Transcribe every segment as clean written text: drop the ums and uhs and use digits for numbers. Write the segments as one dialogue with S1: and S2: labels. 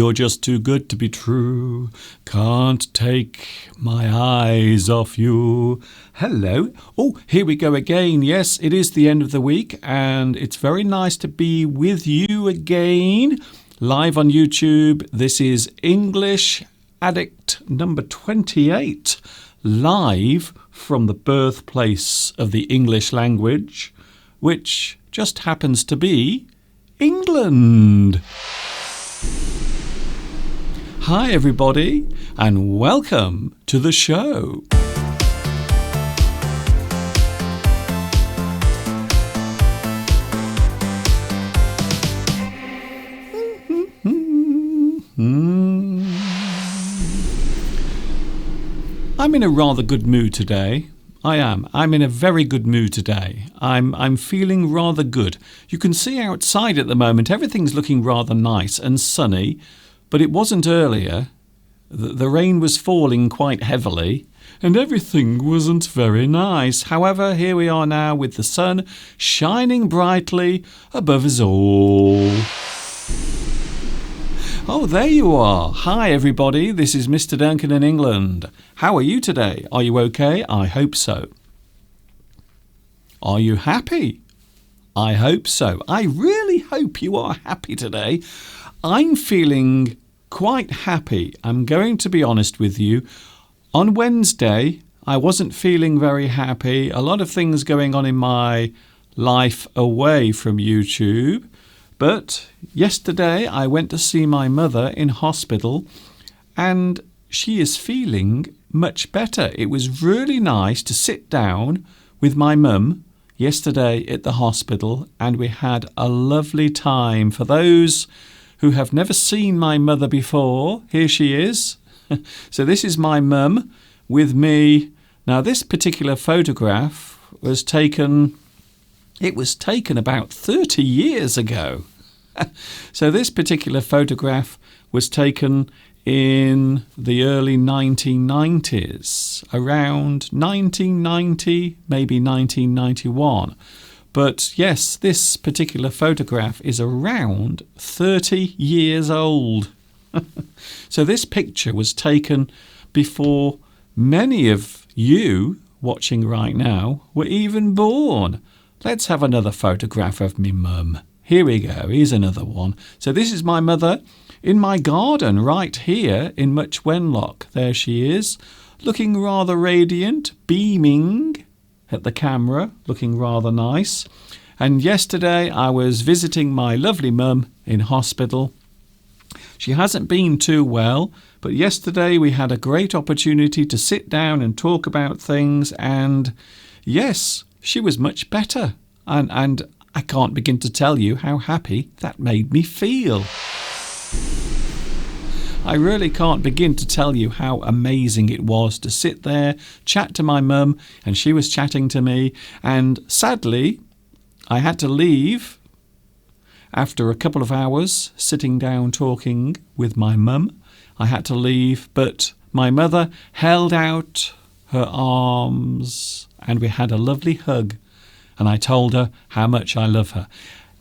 S1: You're just too good to be true. Can't take my eyes off you. Hello. Oh, here we go again. Yes, it is the end of the week, and it's very nice to be with you again. Live on YouTube. This is English Addict number 28. Live from the birthplace of the English language, which just happens to be England. Hi everybody, and welcome to the show. I'm in a rather good mood today. I am. I'm in a very good mood today. I'm feeling rather good. You can see outside at the moment, everything's looking rather nice and sunny, but it wasn't earlier. The rain was falling quite heavily, and everything wasn't very nice. However, here we are now with the sun shining brightly above us all. Oh, there you are. Hi, everybody. This is Mr. Duncan in England. How are you today? Are you okay? I hope so. Are you happy? I hope so. I really hope you are happy today. I'm feeling quite happy. I'm going to be honest with you. On Wednesday, I wasn't feeling very happy. A lot of things going on in my life away from YouTube. But yesterday I went to see my mother in hospital, and she is feeling much better. It was really nice to sit down with my mum yesterday at the hospital, and we had a lovely time. For those who have never seen my mother before, here she is. So this is my mum with me. Now this particular photograph was taken about 30 years ago. So this particular photograph was taken in the early 1990s, around 1990, maybe 1991. But yes, this particular photograph is around 30 years old. So this picture was taken before many of you watching right now were even born. Let's have another photograph of me mum. Here we go. Here's another one. So this is my mother in my garden right here in Much Wenlock. There she is, looking rather radiant, beaming at the camera, looking rather nice. And yesterday I was visiting my lovely mum in hospital. She hasn't been too well, but yesterday we had a great opportunity to sit down and talk about things, and yes, she was much better. And I can't begin to tell you how happy that made me feel. I really can't begin to tell you how amazing it was to sit there, chat to my mum, and she was chatting to me. And sadly, I had to leave after a couple of hours sitting down talking with my mum. I had to leave, but my mother held out her arms and we had a lovely hug. And I told her how much I love her.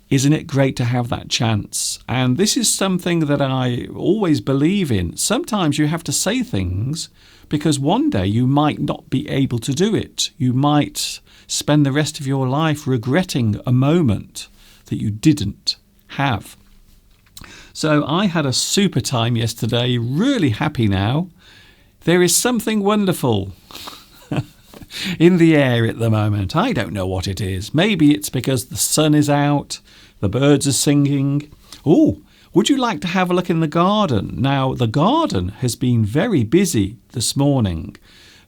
S1: Isn't it great to have that chance? And this is something that I always believe in. Sometimes you have to say things because one day you might not be able to do it. You might spend the rest of your life regretting a moment that you didn't have. So I had a super time yesterday, really happy now. There is something wonderful in the air at the moment. I don't know what it is. Maybe it's because the sun is out, the birds are singing. Oh, would you like to have a look in the garden? Now, the garden has been very busy this morning.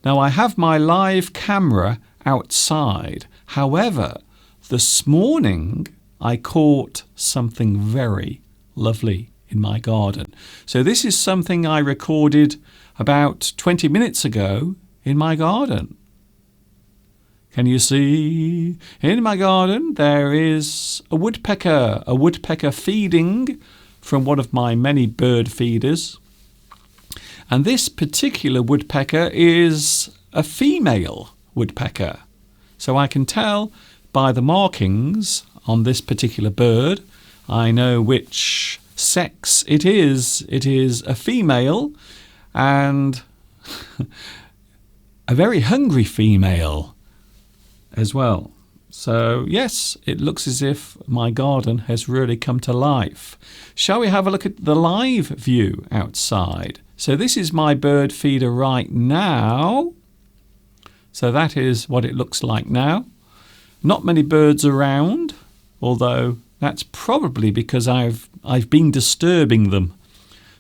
S1: Now, I have my live camera outside. However, this morning I caught something very lovely in my garden. So this is something I recorded about 20 minutes ago in my garden. Can you see? In my garden there is a woodpecker feeding from one of my many bird feeders. And this particular woodpecker is a female woodpecker. So I can tell by the markings on this particular bird, I know which sex it is. It is a female, and a very hungry female as well. So yes, it looks as if my garden has really come to life. Shall we have a look at the live view outside? So this is my bird feeder right now. So that is what it looks like now. Not many birds around, although that's probably because I've been disturbing them.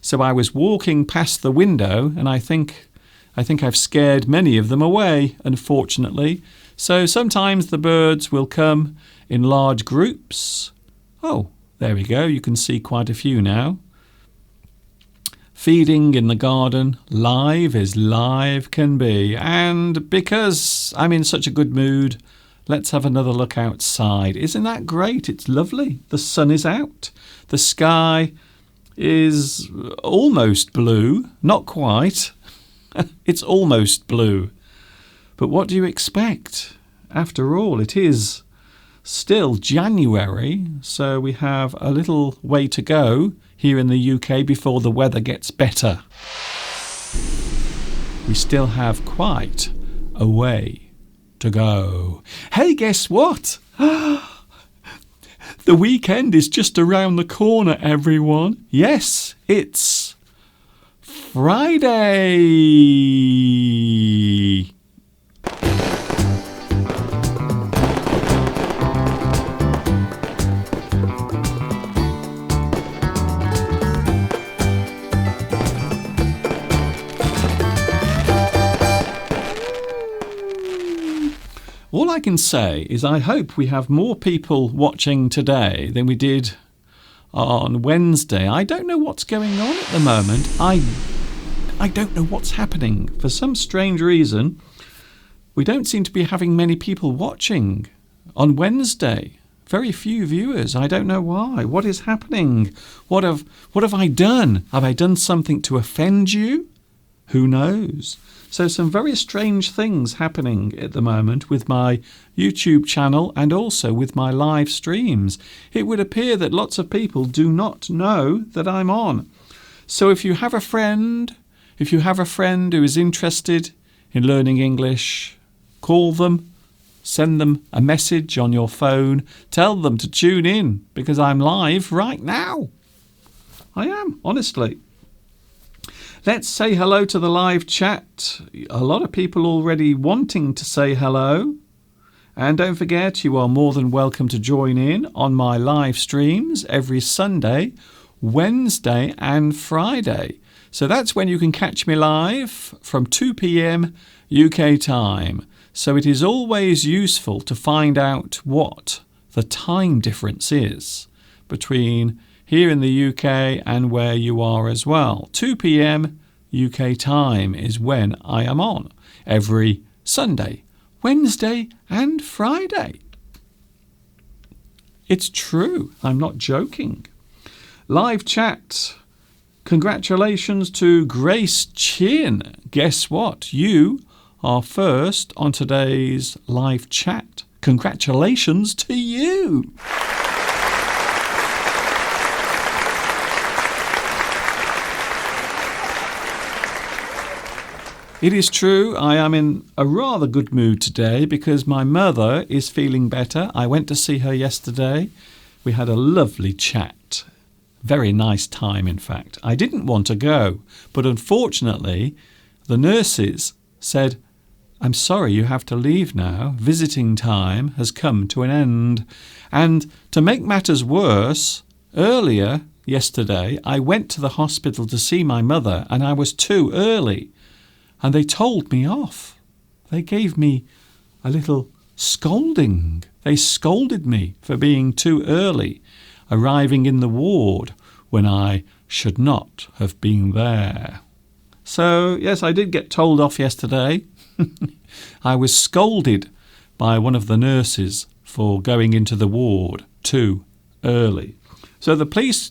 S1: So I was walking past the window, and I think I've scared many of them away, unfortunately. So sometimes the birds will come in large groups. Oh, there we go. You can see quite a few now. Feeding in the garden, live as live can be. And because I'm in such a good mood, let's have another look outside. Isn't that great? It's lovely. The sun is out. The sky is almost blue. Not quite. It's almost blue. But what do you expect? After all, it is still January, so we have a little way to go here in the UK before the weather gets better. We still have quite a way to go. Hey, guess what? The weekend is just around the corner, everyone. Yes, it's Friday. All I can say is I hope we have more people watching today than we did on Wednesday. I don't know what's going on at the moment. I don't know what's happening. For some strange reason, we don't seem to be having many people watching on Wednesday. Very few viewers. I don't know why. What is happening? What have I done? Have I done something to offend you? Who knows? So some very strange things happening at the moment with my YouTube channel and also with my live streams. It would appear that lots of people do not know that I'm on. So if you have a friend who is interested in learning English, call them, send them a message on your phone, tell them to tune in because I'm live right now. I am, honestly. Let's say hello to the live chat. A lot of people already wanting to say hello. And don't forget, you are more than welcome to join in on my live streams every Sunday, Wednesday and Friday. So that's when you can catch me live from 2 p.m. UK time. So it is always useful to find out what the time difference is between here in the UK and where you are as well. 2 p.m. UK time is when I am on every Sunday, Wednesday and Friday. It's true. I'm not joking. Live chat. Congratulations to Grace Chin. Guess what? You are first on today's live chat. Congratulations to you. It is true, I am in a rather good mood today because my mother is feeling better. I went to see her yesterday. We had a lovely chat. Very nice time, in fact. I didn't want to go, but unfortunately, the nurses said, "I'm sorry, you have to leave now. Visiting time has come to an end." And to make matters worse, earlier yesterday, I went to the hospital to see my mother and I was too early. And they told me off. They gave me a little scolding. They scolded me for being too early, arriving in the ward when I should not have been there. So, yes, I did get told off yesterday. I was scolded by one of the nurses for going into the ward too early. So the place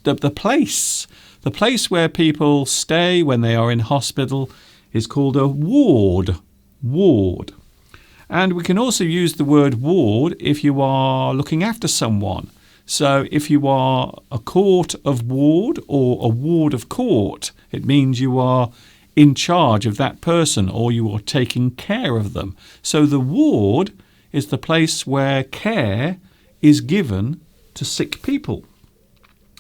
S1: where people stay when they are in hospital is called a ward. Ward. And we can also use the word ward if you are looking after someone. So if you are a court of ward or a ward of court, it means you are in charge of that person or you are taking care of them. So the ward is the place where care is given to sick people,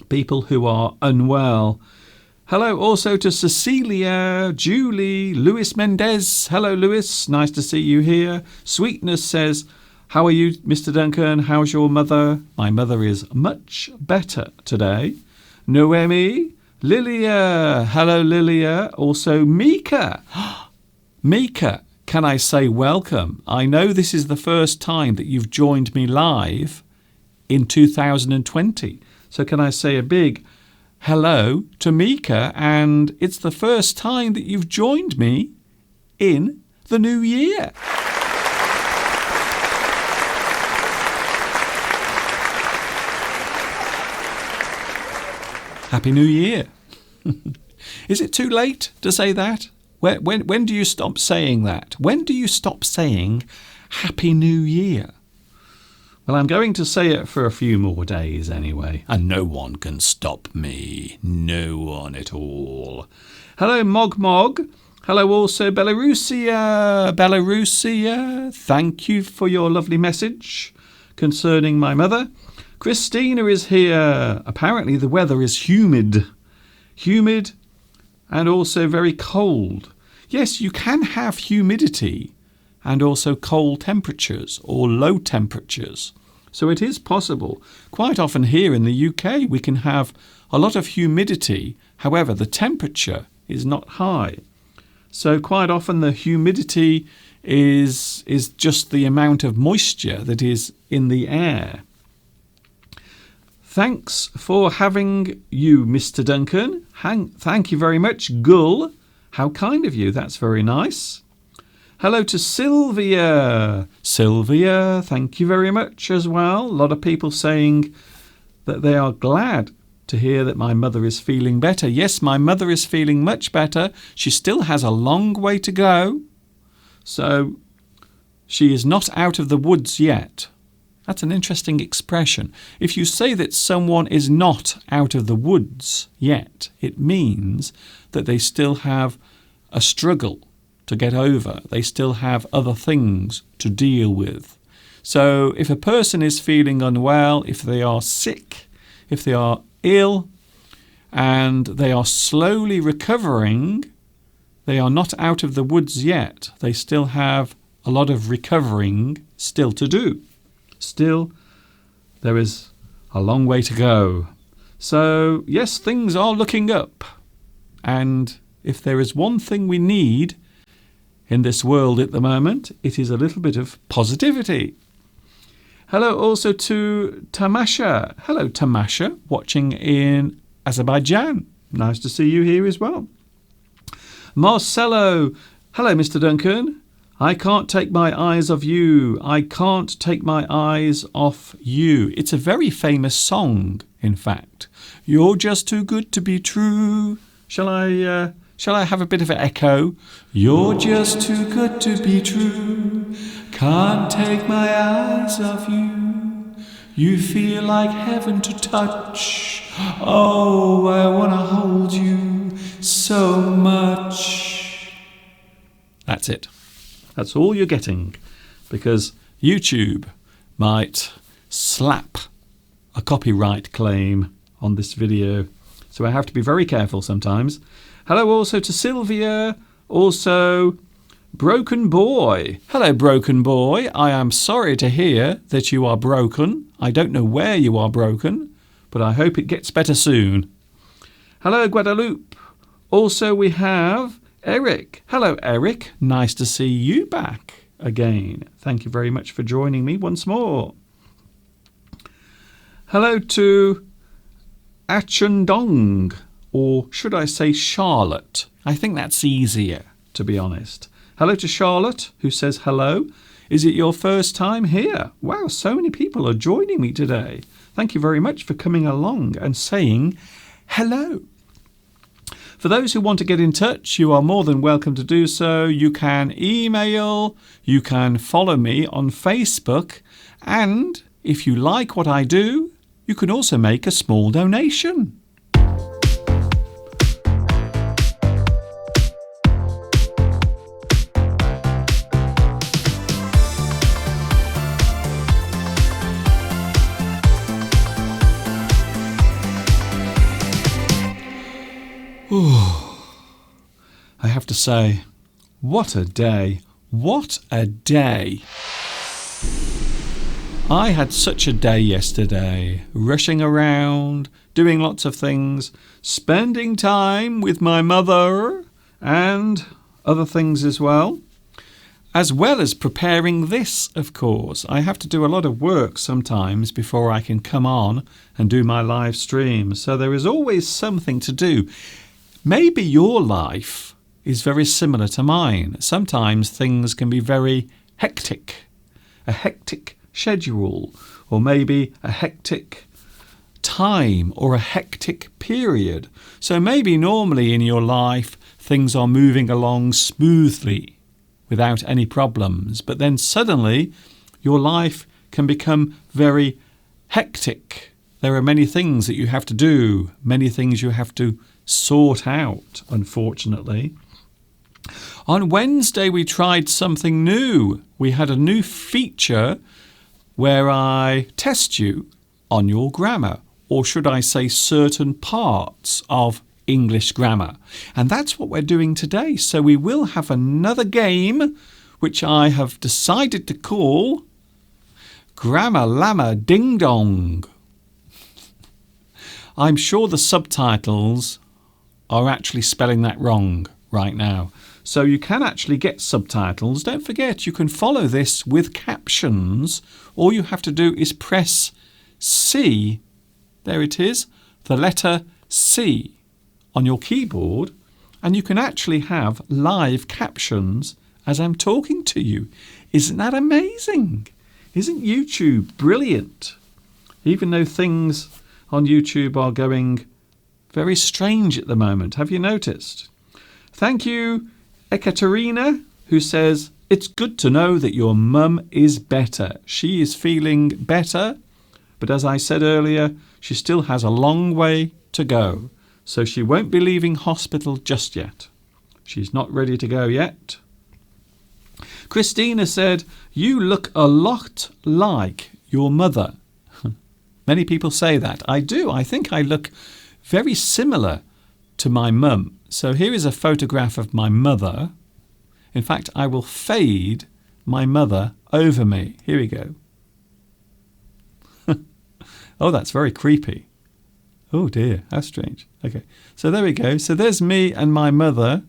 S1: people who are unwell. Hello also to Cecilia, Julie, Luis Mendez. Hello, Luis. Nice to see you here. Sweetness says, how are you, Mr. Duncan? How's your mother? My mother is much better today. Noemi, Lilia. Hello, Lilia. Also, Mika. Mika, can I say welcome? I know this is the first time that you've joined me live in 2020. So can I say a big hello to Mika? And it's the first time that you've joined me in the new year. Happy New Year. Is it too late to say that? When do you stop saying that? When do you stop saying Happy New Year? Well, I'm going to say it for a few more days anyway, and no one can stop me. No one at all. Hello, Mog Mog. Hello also, Belarusia. Belarusia, thank you for your lovely message concerning my mother. Christina is here. Apparently the weather is humid. Humid and also very cold. Yes, you can have humidity and also cold temperatures or low temperatures. So it is possible. Quite often here in the UK we can have a lot of humidity. However, the temperature is not high. So quite often the humidity is just the amount of moisture that is in the air. Thanks for having you, Mr. Duncan. Thank you very much, Gull. How kind of you. That's very nice. Hello to Sylvia. Sylvia, thank you very much as well. A lot of people saying that they are glad to hear that my mother is feeling better. Yes, my mother is feeling much better. She still has a long way to go. So she is not out of the woods yet. That's an interesting expression. If you say that someone is not out of the woods yet, it means that they still have a struggle to get over. They still have other things to deal with. So if a person is feeling unwell, if they are sick, if they are ill, and they are slowly recovering, they are not out of the woods yet. They still have a lot of recovering still to do. Still, there is a long way to go. So, yes, things are looking up. And if there is one thing we need in this world at the moment, it is a little bit of positivity. Hello also to Tamasha. Hello, Tamasha, watching in Azerbaijan. Nice to see you here as well. Marcelo. Hello, Mr. Duncan. I can't take my eyes off you. I can't take my eyes off you. It's a very famous song, in fact. You're just too good to be true. Shall I have a bit of an echo? You're just too good to be true. Can't take my eyes off you. You feel like heaven to touch. Oh, I want to hold you so much. That's it. That's all you're getting, because YouTube might slap a copyright claim on this video. So I have to be very careful sometimes. Hello also to Sylvia, also Broken Boy. Hello, Broken Boy. I am sorry to hear that you are broken. I don't know where you are broken, but I hope it gets better soon. Hello, Guadalupe. Also we have Eric. Hello, Eric. Nice to see you back again. Thank you very much for joining me once more. Hello to Achundong, or should I say Charlotte? I think that's easier, to be honest. Hello to Charlotte, who says hello. Is it your first time here? Wow, so many people are joining me today. Thank you very much for coming along and saying hello. For those who want to get in touch, you are more than welcome to do so. You can email, you can follow me on Facebook, and if you like what I do, you can also make a small donation. I have to say, what a day. What a day. I had such a day yesterday, rushing around, doing lots of things, spending time with my mother and other things as well as preparing this, of course. I have to do a lot of work sometimes before I can come on and do my live stream, so there is always something to do. Maybe your life is very similar to mine. Sometimes things can be very hectic, a hectic schedule, or maybe a hectic time or a hectic period. So maybe normally in your life things are moving along smoothly without any problems, but then suddenly your life can become very hectic. There are many things that you have to do, many things you have to sort out, unfortunately. On Wednesday we tried something new. We had a new feature where I test you on your grammar, or should I say certain parts of English grammar. And that's what we're doing today. So we will have another game which I have decided to call Grammar Llama Ding Dong. I'm sure the subtitles are actually spelling that wrong right now. So you can actually get subtitles. Don't forget, you can follow this with captions. All you have to do is press C. There it is, the letter C on your keyboard, and you can actually have live captions as I'm talking to you. Isn't that amazing? Isn't YouTube brilliant? Even though things on YouTube are going very strange at the moment. Have you noticed? Thank you, Ekaterina, who says, it's good to know that your mum is better. She is feeling better, but as I said earlier, she still has a long way to go. So she won't be leaving hospital just yet. She's not ready to go yet. Christina said, you look a lot like your mother. Many people say that. I do. I think I look very similar to my mum. So here is a photograph of my mother. In fact, I will fade my mother over me. Here we go. Oh, that's very creepy. Oh dear, how strange. Okay, so there we go. So there's me and my mother.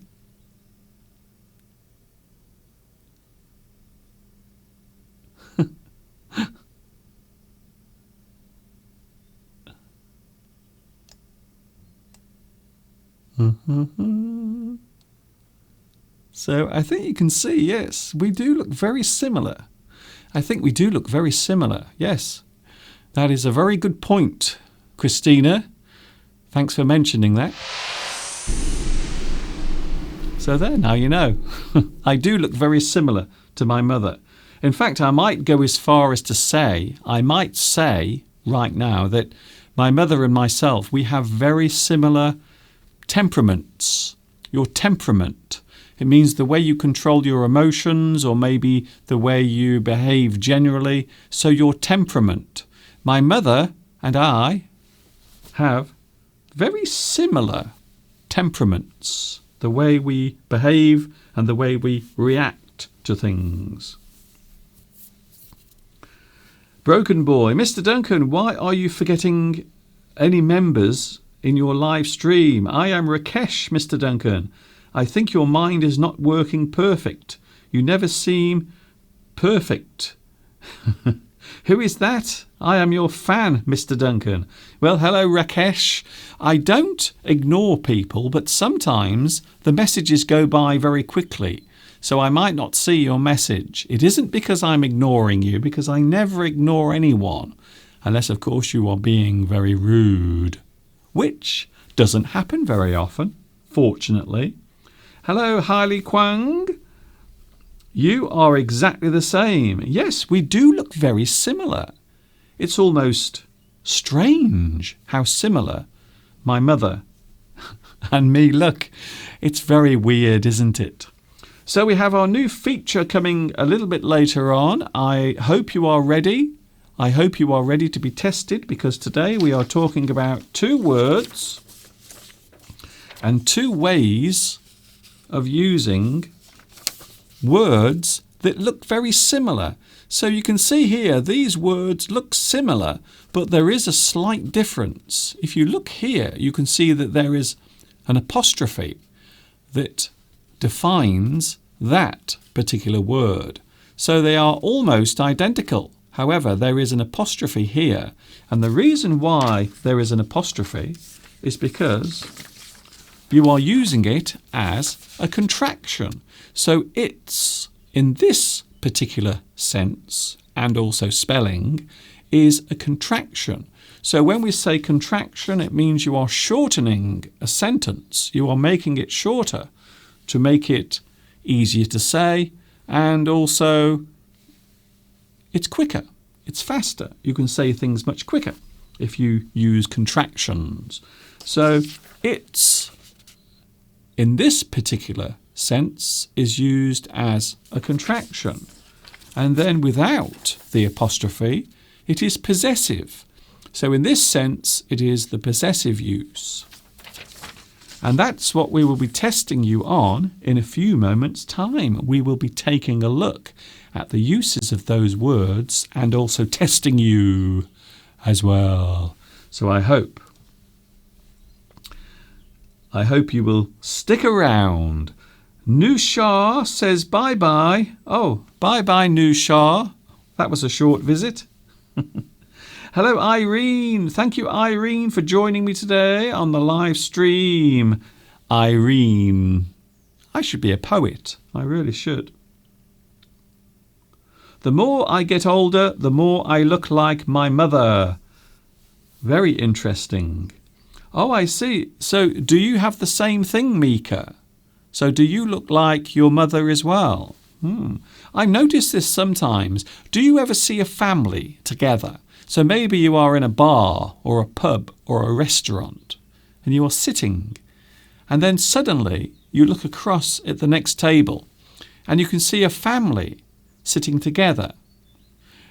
S1: So I think you can see, yes, we do look very similar. I think we do look very similar, yes. That is a very good point, Christina. Thanks for mentioning that. So there, now you know. I do look very similar to my mother. In fact, I might go as far as to say, I might say right now that my mother and myself, we have very similar temperaments. Your temperament. It means the way you control your emotions, or maybe the way you behave generally. So your temperament. My mother and I have very similar temperaments. The way we behave and the way we react to things. Broken Boy. Mr. Duncan, why are you forgetting any members in your live stream? I am Rakesh, Mr. Duncan. I think your mind is not working perfect. You never seem perfect. Who is that? I am your fan, Mr. Duncan. Well, hello, Rakesh. I don't ignore people, but sometimes the messages go by very quickly, so I might not see your message. It isn't because I'm ignoring you, because I never ignore anyone, unless, of course, you are being very rude, which doesn't happen very often, fortunately. Hello, Hailey Kwang. You are exactly the same. Yes, we do look very similar. It's almost strange how similar my mother and me look. It's very weird, isn't it? So we have our new feature coming a little bit later on. I hope you are ready. I hope you are ready to be tested, because today we are talking about 2 words and 2 ways of using words that look very similar. So you can see here, these words look similar, but there is a slight difference. If you look here, you can see that there is an apostrophe that defines that particular word. So they are almost identical. However, there is an apostrophe here. And the reason why there is an apostrophe is because you are using it as a contraction. So it's, in this particular sense, and also spelling, is a contraction. So when we say contraction, it means you are shortening a sentence. You are making it shorter to make it easier to say, and also it's quicker, it's faster. You can say things much quicker if you use contractions. So it's, in this particular sense, is used as a contraction. And then without the apostrophe, it is possessive. So in this sense, it is the possessive use. And that's what we will be testing you on in a few moments' time. We will be taking a look at the uses of those words and also testing you as well. So I hope you will stick around. Nushar says bye-bye. Oh, bye-bye, Nushar. That was a short visit. Hello, Irene. Thank you, Irene, for joining me today on the live stream. Irene. I should be a poet. I really should. The more I get older, the more I look like my mother. Very interesting. Oh, I see. So do you have the same thing, Mika? So do you look like your mother as well? I've noticed this sometimes. Do you ever see a family together? So maybe you are in a bar or a pub or a restaurant and you are sitting, and then suddenly you look across at the next table and you can see a family sitting together.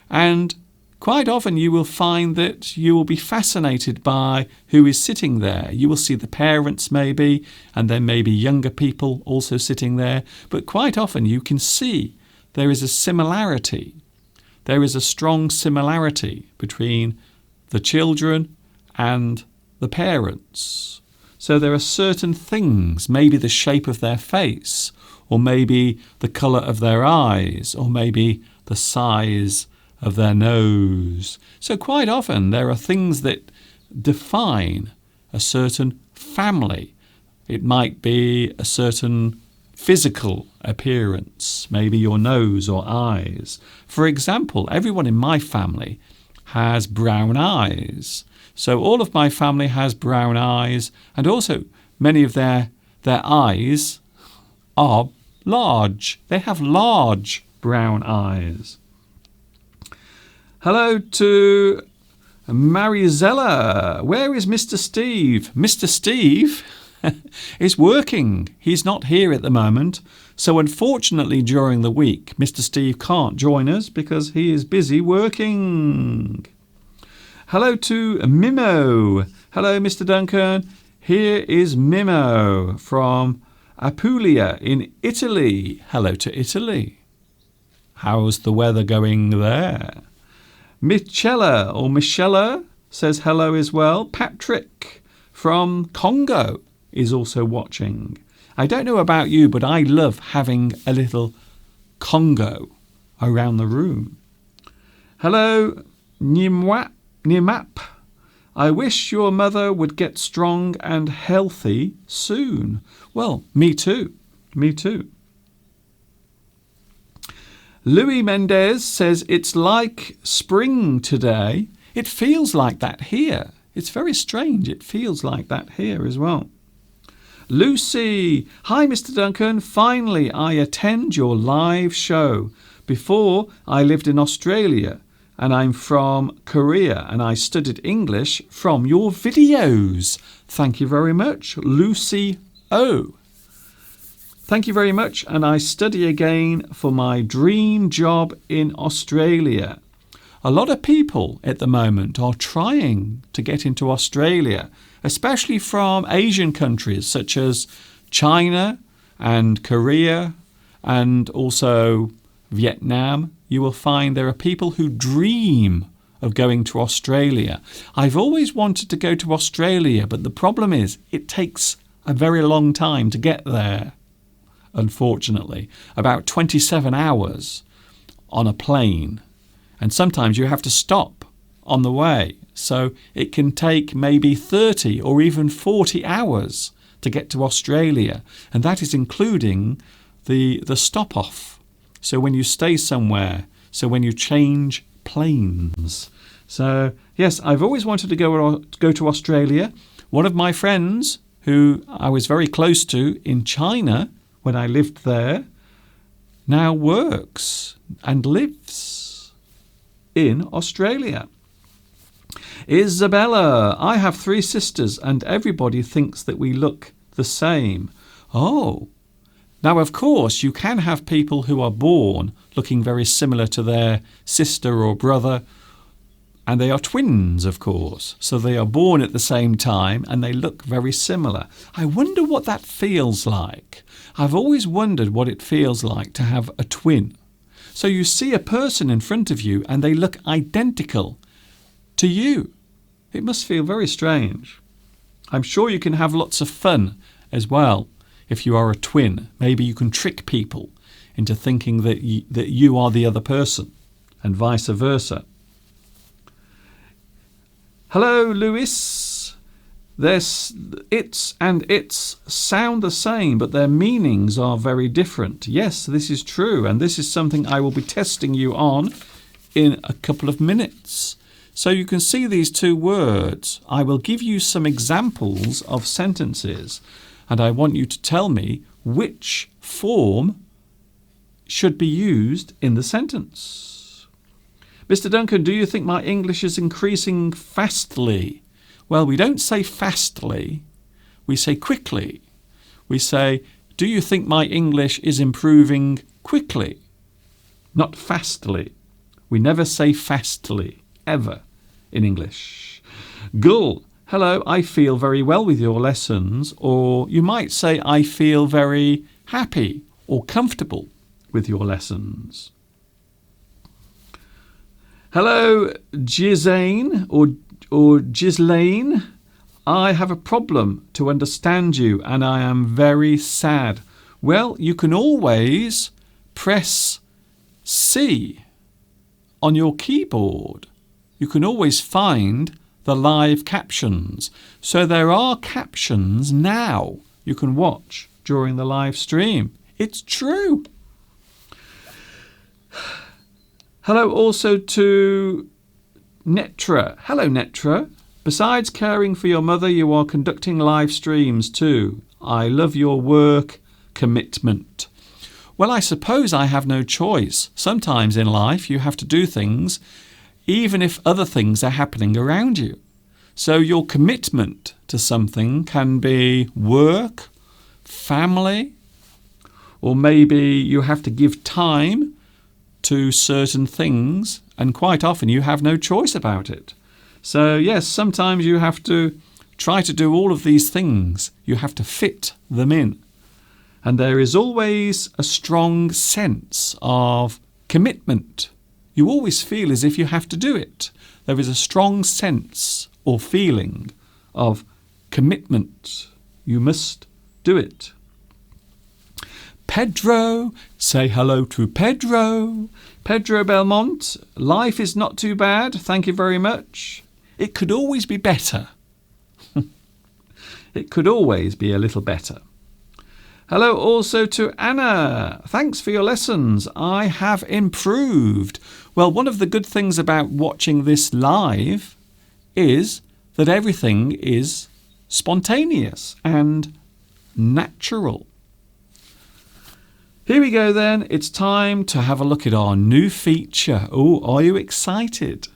S1: And quite often you will find that you will be fascinated by who is sitting there. You will see the parents maybe, and then maybe younger people also sitting there. But quite often you can see there is a similarity. There is a strong similarity between the children and the parents. So there are certain things, maybe the shape of their face, or maybe the colour of their eyes, or maybe the size of their nose. So quite often there are things that define a certain family. It might be a certain physical appearance, maybe your nose or eyes. For example, everyone in my family has brown eyes. So all of my family has brown eyes, and also many of their eyes are large. They have large brown eyes. Hello to Marizella. Where is Mr. Steve? Mr. Steve is working. He's not here at the moment. So unfortunately during the week, Mr. Steve can't join us because he is busy working. Hello to Mimo. Hello, Mr. Duncan. Here is Mimo from Apulia in Italy. Hello to Italy. How's the weather going there? Michella or Michella says hello as well. Patrick from Congo is also watching. I don't know about you, but I love having a little Congo around the room. Hello, Nimap. I wish your mother would get strong and healthy soon. Well, me too. Me too. Louis Mendez says it's like spring today. It feels like that here. It's very strange. It feels like that here as well. Lucy. Hi, Mr. Duncan. Finally, I attend your live show. Before, I lived in Australia and I'm from Korea, and I studied English from your videos. Thank you very much, Lucy O. Thank you very much, and I study again for my dream job in Australia. A lot of people at the moment are trying to get into Australia, especially from Asian countries such as China and Korea and also Vietnam. You will find there are people who dream of going to Australia. I've always wanted to go to Australia, but the problem is it takes a very long time to get there. Unfortunately, about 27 hours on a plane, and sometimes you have to stop on the way, so it can take maybe 30 or even 40 hours to get to Australia, and that is including the stop off, so when you stay somewhere, so when you change planes. So yes, I've always wanted to go to Australia. One of my friends who I was very close to in China when I lived there, now works and lives in Australia. Isabella, I have 3 sisters and everybody thinks that we look the same. Oh, now of course you can have people who are born looking very similar to their sister or brother, and they are twins, of course. So they are born at the same time and they look very similar. I wonder what that feels like. I've always wondered what it feels like to have a twin. So you see a person in front of you and they look identical to you. It must feel very strange. I'm sure you can have lots of fun as well if you are a twin. Maybe you can trick people into thinking that you are the other person and vice versa. Hello, Lewis. Its and its sound the same, but their meanings are very different. Yes, this is true, and this is something I will be testing you on in a couple of minutes. So you can see these 2 words. I will give you some examples of sentences, and I want you to tell me which form should be used in the sentence. Mr. Duncan, do you think my English is increasing fastly? Well, we don't say fastly, we say quickly. We say, do you think my English is improving quickly? Not fastly. We never say fastly, ever, in English. Gull, hello, I feel very well with your lessons. Or you might say, I feel very happy or comfortable with your lessons. Hello, Ghislaine or Ghislaine. I have a problem to understand you and I am very sad. Well, you can always press C on your keyboard. You can always find the live captions. So there are captions now you can watch during the live stream. It's true. Hello also to Netra. Hello, Netra. Besides caring for your mother, you are conducting live streams too. I love your work commitment. Well, I suppose I have no choice. Sometimes in life you have to do things even if other things are happening around you. So your commitment to something can be work, family, or maybe you have to give time to certain things, and quite often you have no choice about it. So yes, sometimes you have to try to do all of these things. You have to fit them in. And there is always a strong sense of commitment. You always feel as if you have to do it. There is a strong sense or feeling of commitment. You must do it. Pedro, say hello to Pedro. Pedro Belmont, life is not too bad, thank you very much. It could always be better. It could always be a little better. Hello also to Anna. Thanks for your lessons. I have improved. Well, one of the good things about watching this live is that everything is spontaneous and natural. Here we go then. It's time to have a look at our new feature. Oh, are you excited?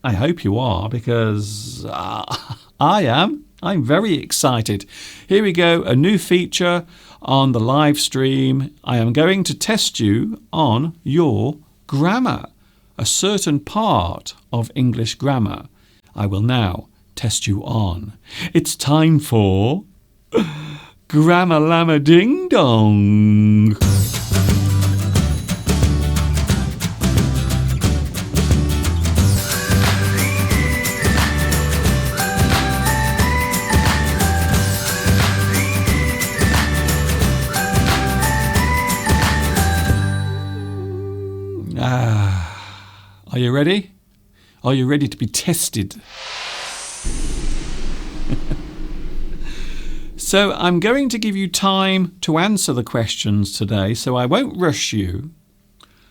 S1: I hope you are, because I am. I'm very excited. Here we go, a new feature on the live stream. I am going to test you on your grammar, a certain part of English grammar. I will now test you on. It's time for Grammar Llama Ding Dong. Are you ready? Are you ready to be tested? So I'm going to give you time to answer the questions today, so I won't rush you.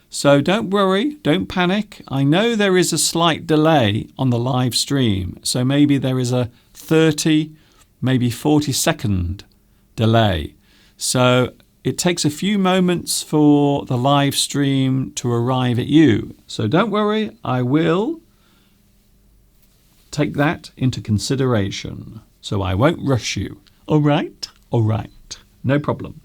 S1: So don't worry, don't panic. I know there is a slight delay on the live stream, so maybe there is a 30, maybe 40-second delay. So it takes a few moments for the live stream to arrive at you. So don't worry, I will take that into consideration. So I won't rush you. All right? All right. No problem.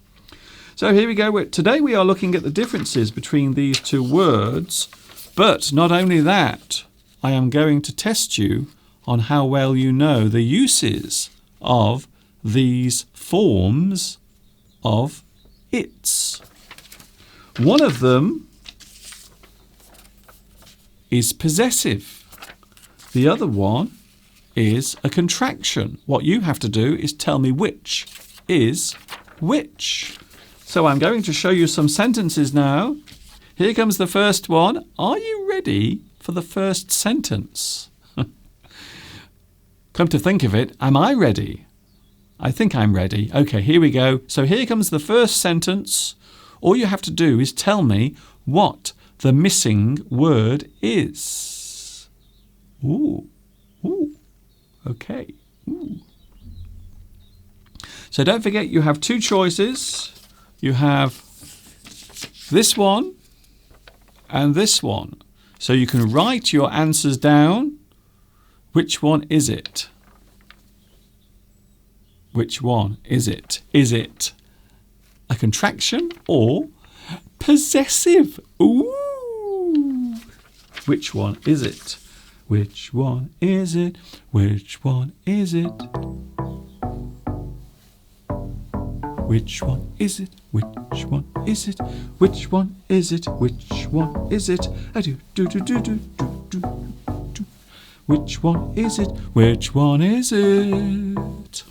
S1: So here we go. Today we are looking at the differences between these two words. But not only that, I am going to test you on how well you know the uses of these forms of it's. One of them is possessive. The other one is a contraction. What you have to do is tell me which is which. So I'm going to show you some sentences now. Here comes the first one. Are you ready for the first sentence? Come to think of it, am I ready? I think I'm ready. Okay, here we go. So here comes the first sentence. All you have to do is tell me what the missing word is. Ooh, ooh, okay. Ooh. So don't forget you have two choices. You have this one and this one. So you can write your answers down. Which one is it? Which one is it? Is it a contraction or possessive? Ooh! Which one is it? Which one is it? Which one is it? Which one is it? Which one is it? Which one is it? Which one is it? Do do do do do do do. Which one is it? Which one is it?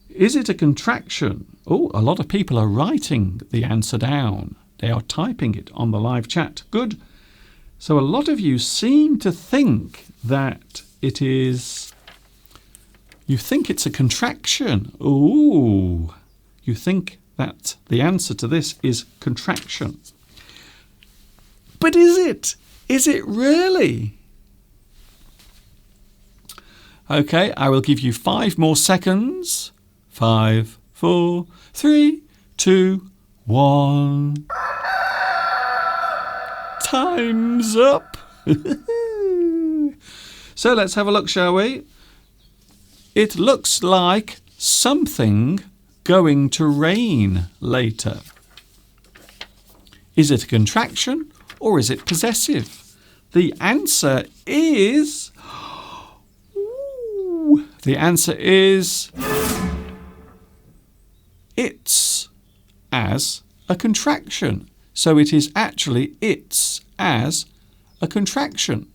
S1: Is it a contraction? Oh, a lot of people are writing the answer down. They are typing it on the live chat. Good. So a lot of you seem to think that it is... You think it's a contraction. Ooh. You think that the answer to this is contraction. But is it? Is it really? Okay, I will give you 5 more seconds. 5, 4, 3, 2, 1. Time's up. So let's have a look, shall we? It looks like something going to rain later. Is it a contraction or is it possessive? The answer is... The answer is it's as a contraction. So it is actually it's as a contraction.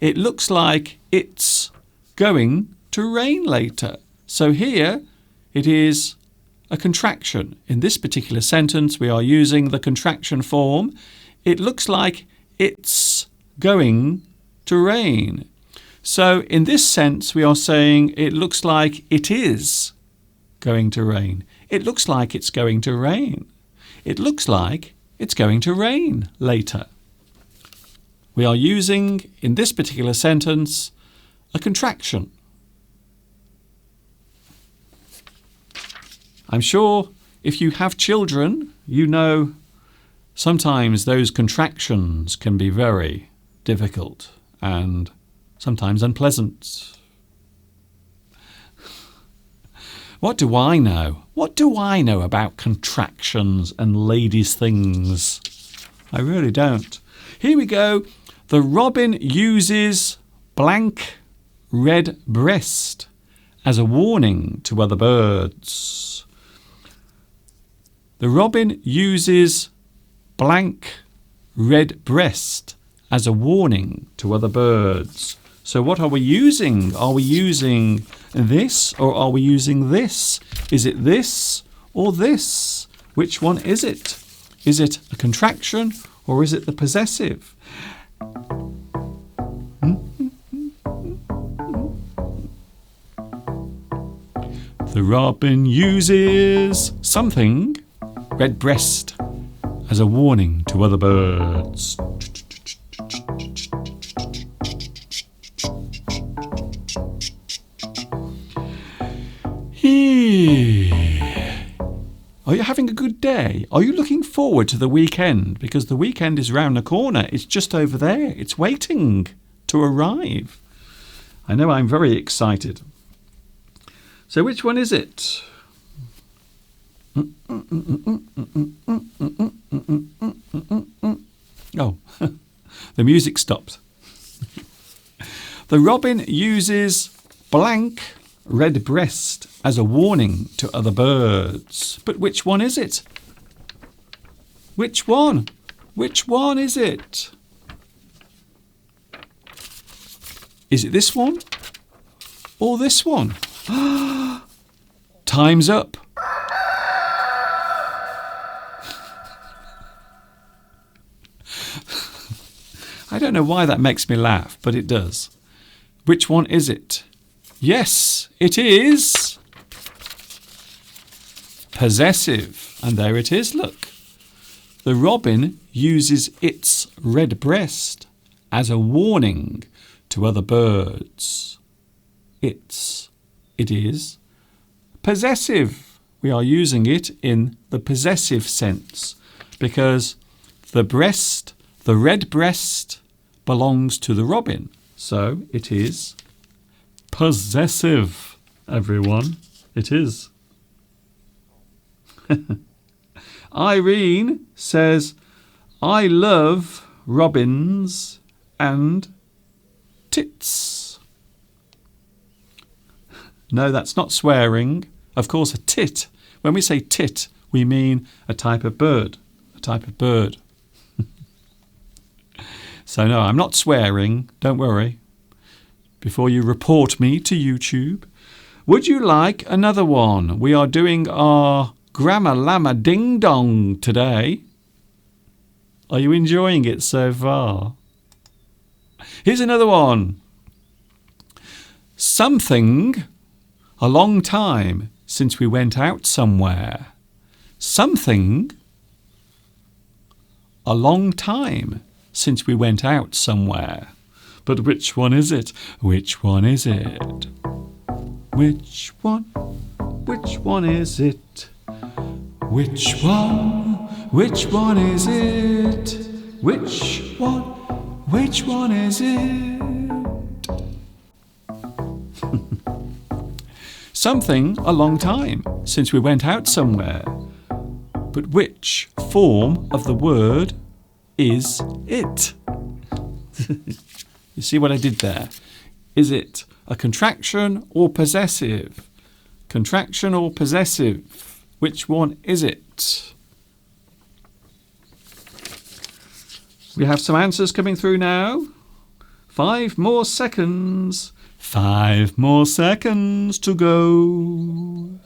S1: It looks like it's going to rain later. So here it is a contraction. In this particular sentence we are using the contraction form. It looks like it's going to rain. So in this sense, we are saying it looks like it is going to rain. It looks like it's going to rain. It looks like it's going to rain later. We are using, in this particular sentence, a contraction. I'm sure if you have children, you know sometimes those contractions can be very difficult and sometimes unpleasant. What do I know? What do I know about contractions and ladies' things? I really don't. Here we go. The robin uses blank red breast as a warning to other birds. The robin uses blank red breast as a warning to other birds. So what are we using? Are we using this or are we using this? Is it this or this? Which one is it? Is it a contraction or is it the possessive? The robin uses something, red breast, as a warning to other birds. Are you having a good day? Are you looking forward to the weekend? Because the weekend is round the corner. It's just over there. It's waiting to arrive. I know I'm very excited. So which one is it? Oh, the music stopped. The robin uses blank red breast as a warning to other birds. But which one is it? Which one? Which one is it? Is it this one or this one? Time's up. I don't know why that makes me laugh, but it does. Which one is it? Yes, it is possessive. And there it is, look. The robin uses its red breast as a warning to other birds. It is possessive. We are using it in the possessive sense because the red breast belongs to the robin. So it is possessive, everyone. It is. Irene says, I love robins and tits. No, that's not swearing. Of course, a tit. When we say tit, we mean a type of bird. A type of bird. So no, I'm not swearing. Don't worry. Before you report me to YouTube. Would you like another one? We are doing our Grammar Llama Ding Dong today. Are you enjoying it so far? Here's another one. Something a long time since we went out somewhere. Something a long time since we went out somewhere. But which one is it? Which one is it? Which one? Which one is it? Which one? Which one is it? Which one? Which one is it? Something a long time since we went out somewhere. But which form of the word is it? You see what I did there? Is it a contraction or possessive? Contraction or possessive? Which one is it? We have some answers coming through now. 5 more seconds. 5 more seconds to go.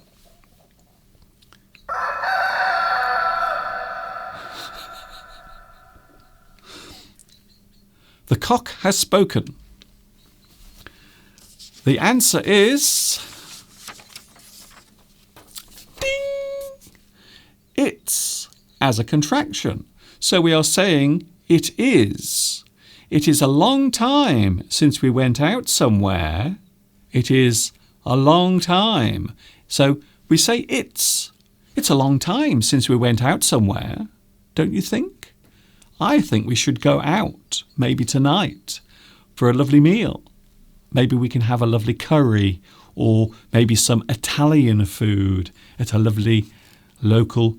S1: The cock has spoken. The answer is ding. It's as a contraction. So we are saying it is. It is a long time since we went out somewhere. It is a long time. So we say it's It's a long time since we went out somewhere, don't you think? I think we should go out, maybe tonight, for a lovely meal. Maybe we can have a lovely curry or maybe some Italian food at a lovely local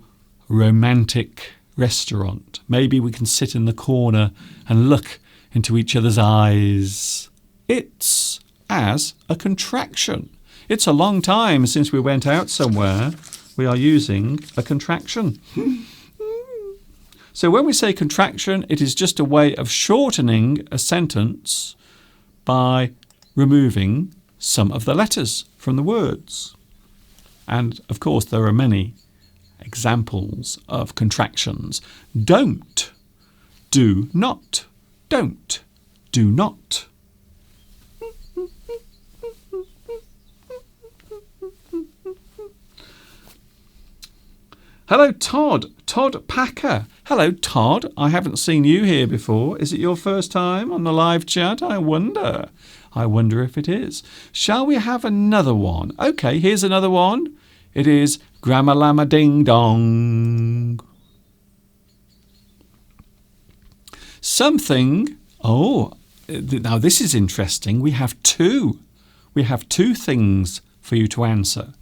S1: romantic restaurant. Maybe we can sit in the corner and look into each other's eyes. It's as a contraction. It's a long time since we went out somewhere. We are using a contraction. So when we say contraction, it is just a way of shortening a sentence by removing some of the letters from the words. And of course, there are many examples of contractions. Don't, do not, don't, do not. Hello, Todd. Todd Packer. Hello, Todd. I haven't seen you here before. Is it your first time on the live chat? I wonder if it is. Shall we have another one? Okay, here's another one. It is Grammar Llama Ding Dong. Something. Oh, now this is interesting. We have two things for you to answer.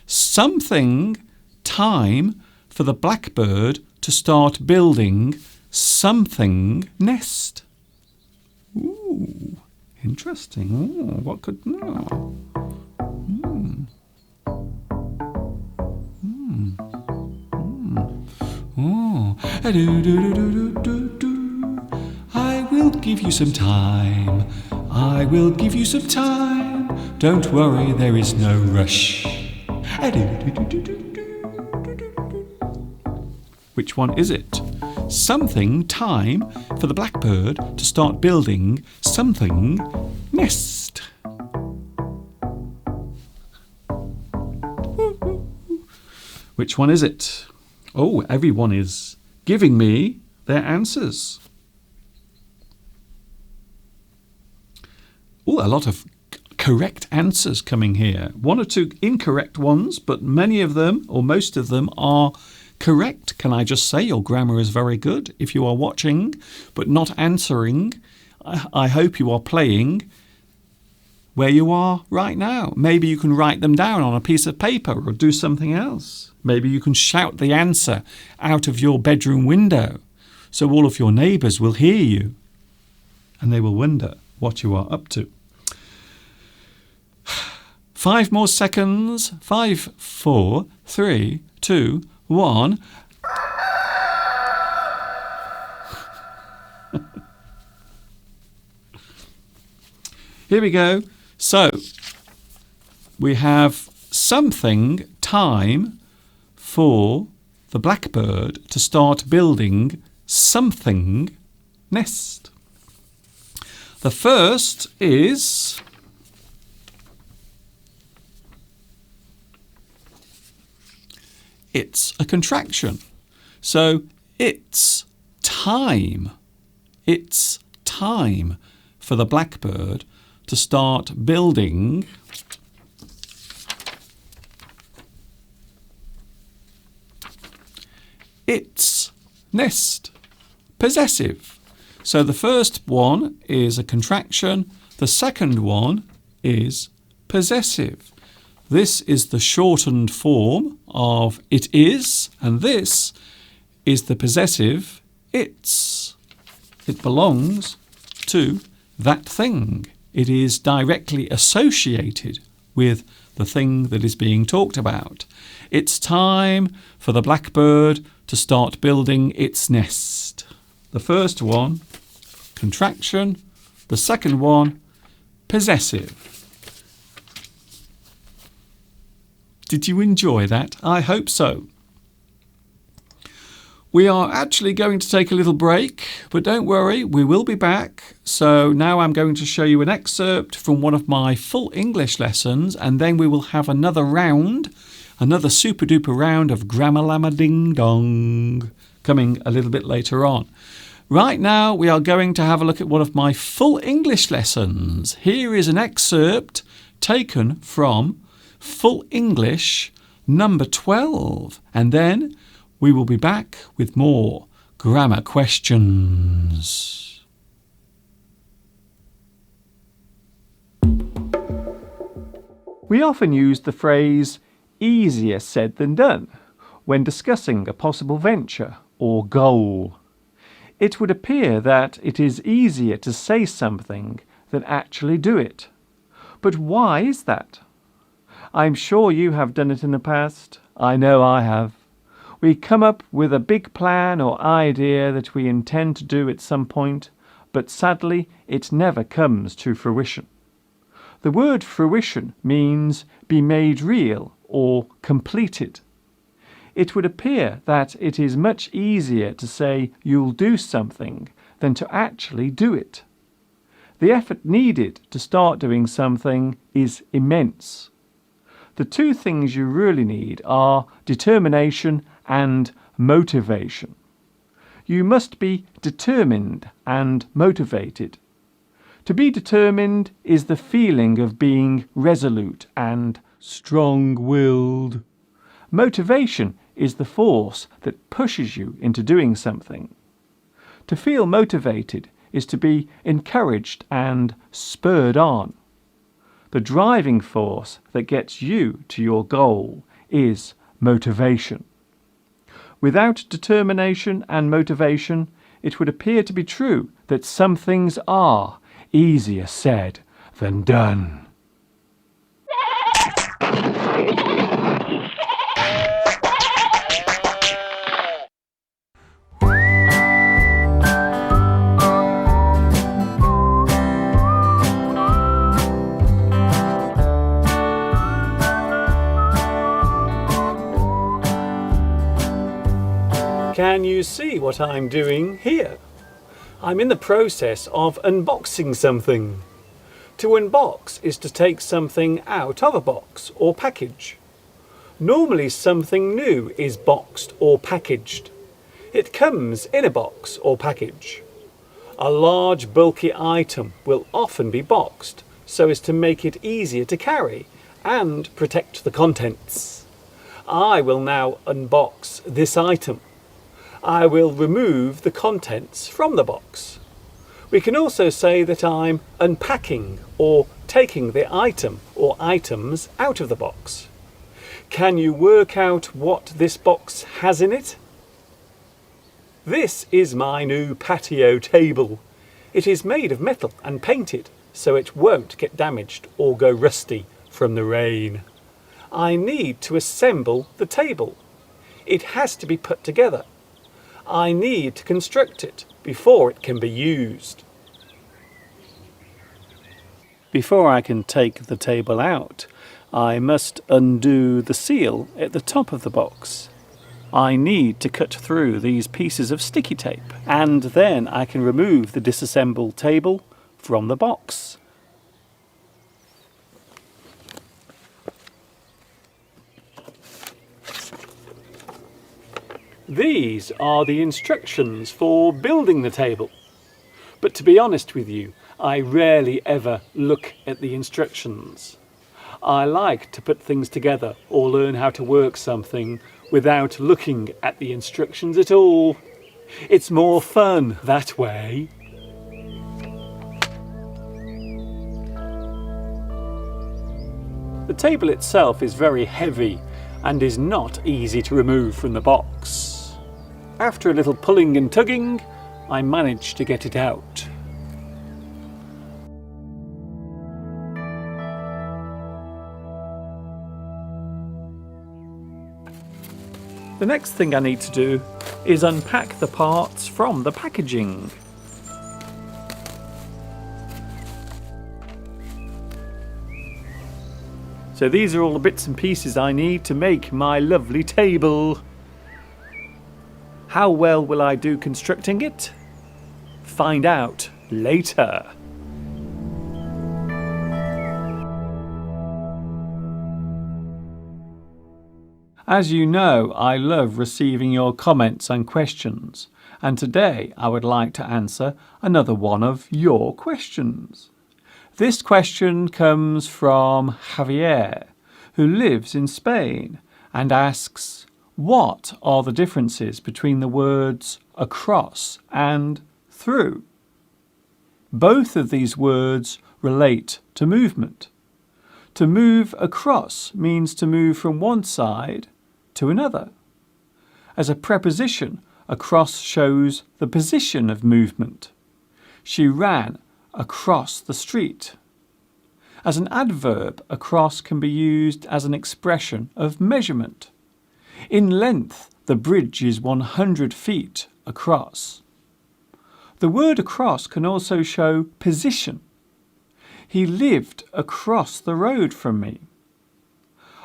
S1: Something time for the blackbird to start building something nest. Ooh, interesting. Ooh, what could... Oh. Oh. I will give you some time. I will give you some time. Don't worry, there is no rush. Which one is it? Something time for the blackbird to start building something nest. Which one is it? Oh, everyone is giving me their answers. Oh, a lot of correct answers coming here. One or two incorrect ones, but many of them, or most of them, are correct. Can I just say your grammar is very good? If you are watching but not answering, I hope you are playing where you are right now. Maybe you can write them down on a piece of paper or do something else. Maybe you can shout the answer out of your bedroom window so all of your neighbours will hear you and they will wonder what you are up to. 5 more seconds. 5, 4, 3, 2, 1. Here we go. So, we have something time for the blackbird to start building something nest. The first is it's a contraction. So it's time. It's time for the blackbird to start building its nest. Possessive. So the first one is a contraction. The second one is possessive. This is the shortened form of it is, and this is the possessive it's. It belongs to that thing. It is directly associated with the thing that is being talked about. It's time for the blackbird to start building its nest. The first one, contraction. The second one, possessive. Did you enjoy that? I hope so. We are actually going to take a little break, but don't worry, we will be back. So now I'm going to show you an excerpt from one of my full English lessons, and then we will have another round, another super duper round of Grammar Llama Ding Dong coming a little bit later on. Right now we are going to have a look at one of my full English lessons. Here is an excerpt taken from Full English number 12. And then we will be back with more grammar questions. We often use the phrase easier said than done when discussing a possible venture or goal. It would appear that it is easier to say something than actually do it. But why is that? I'm sure you have done it in the past. I know I have. We come up with a big plan or idea that we intend to do at some point, but sadly it never comes to fruition. The word fruition means be made real or completed. It would appear that it is much easier to say you'll do something than to actually do it. The effort needed to start doing something is immense. The two things you really need are determination and motivation. You must be determined and motivated. To be determined is the feeling of being resolute and strong-willed. Motivation is the force that pushes you into doing something. To feel motivated is to be encouraged and spurred on. The driving force that gets you to your goal is motivation. Without determination and motivation, it would appear to be true that some things are easier said than done. Can you see what I'm doing here? I'm in the process of unboxing something. To unbox is to take something out of a box or package. Normally something new is boxed or packaged. It comes in a box or package. A large bulky item will often be boxed so as to make it easier to carry and protect the contents. I will now unbox this item. I will remove the contents from the box. We can also say that I'm unpacking or taking the item or items out of the box. Can you work out what this box has in it? This is my new patio table. It is made of metal and painted so it won't get damaged or go rusty from the rain. I need to assemble the table. It has to be put together. I need to construct it before it can be used. Before I can take the table out, I must undo the seal at the top of the box. I need to cut through these pieces of sticky tape, and then I can remove the disassembled table from the box. These are the instructions for building the table. But to be honest with you, I rarely ever look at the instructions. I like to put things together or learn how to work something without looking at the instructions at all. It's more fun that way. The table itself is very heavy and is not easy to remove from the box. After a little pulling and tugging, I managed to get it out. The next thing I need to do is unpack the parts from the packaging. So these are all the bits and pieces I need to make my lovely table. How well will I do constructing it? Find out later. As you know, I love receiving your comments and questions, and today I would like to answer another one of your questions. This question comes from Javier, who lives in Spain and asks, what are the differences between the words across and through? Both of these words relate to movement. To move across means to move from one side to another. As a preposition, across shows the position of movement. She ran across the street. As an adverb, across can be used as an expression of measurement. In length, the bridge is 100 feet across. The word across can also show position. He lived across the road from me.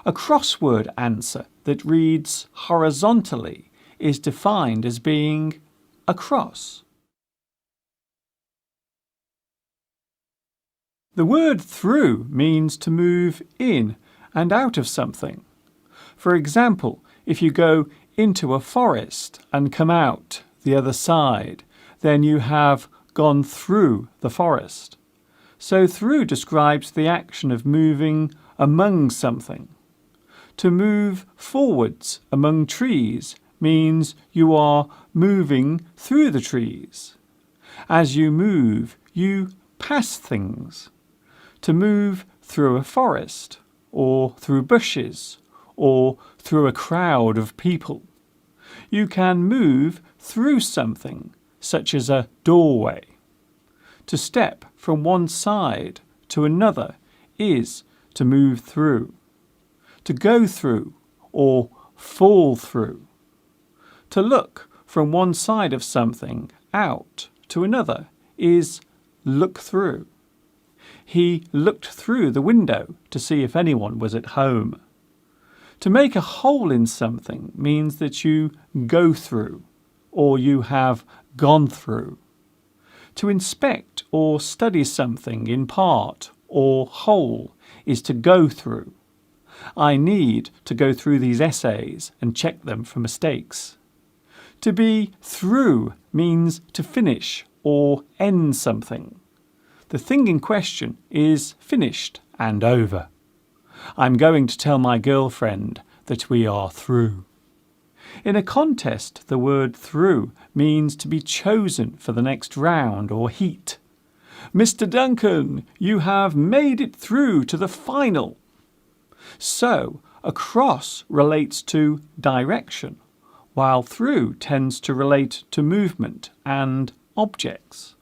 S1: A crossword answer that reads horizontally is defined as being across. The word through means to move in and out of something. For example, if you go into a forest and come out the other side, then you have gone through the forest. So through describes the action of moving among something. To move forwards among trees means you are moving through the trees. As you move, you pass things. To move through a forest, or through bushes, or through a crowd of people. You can move through something, such as a doorway. To step from one side to another is to move through. To go through or fall through. To look from one side of something out to another is look through. He looked through the window to see if anyone was at home. To make a hole in something means that you go through or you have gone through. To inspect or study something in part or whole is to go through. I need to go through these essays and check them for mistakes. To be through means to finish or end something. The thing in question is finished and over. I'm going to tell my girlfriend that we are through. In a contest, the word through means to be chosen for the next round or heat. Mr. Duncan, you have made it through to the final. So, across relates to direction, while through tends to relate to movement and objects.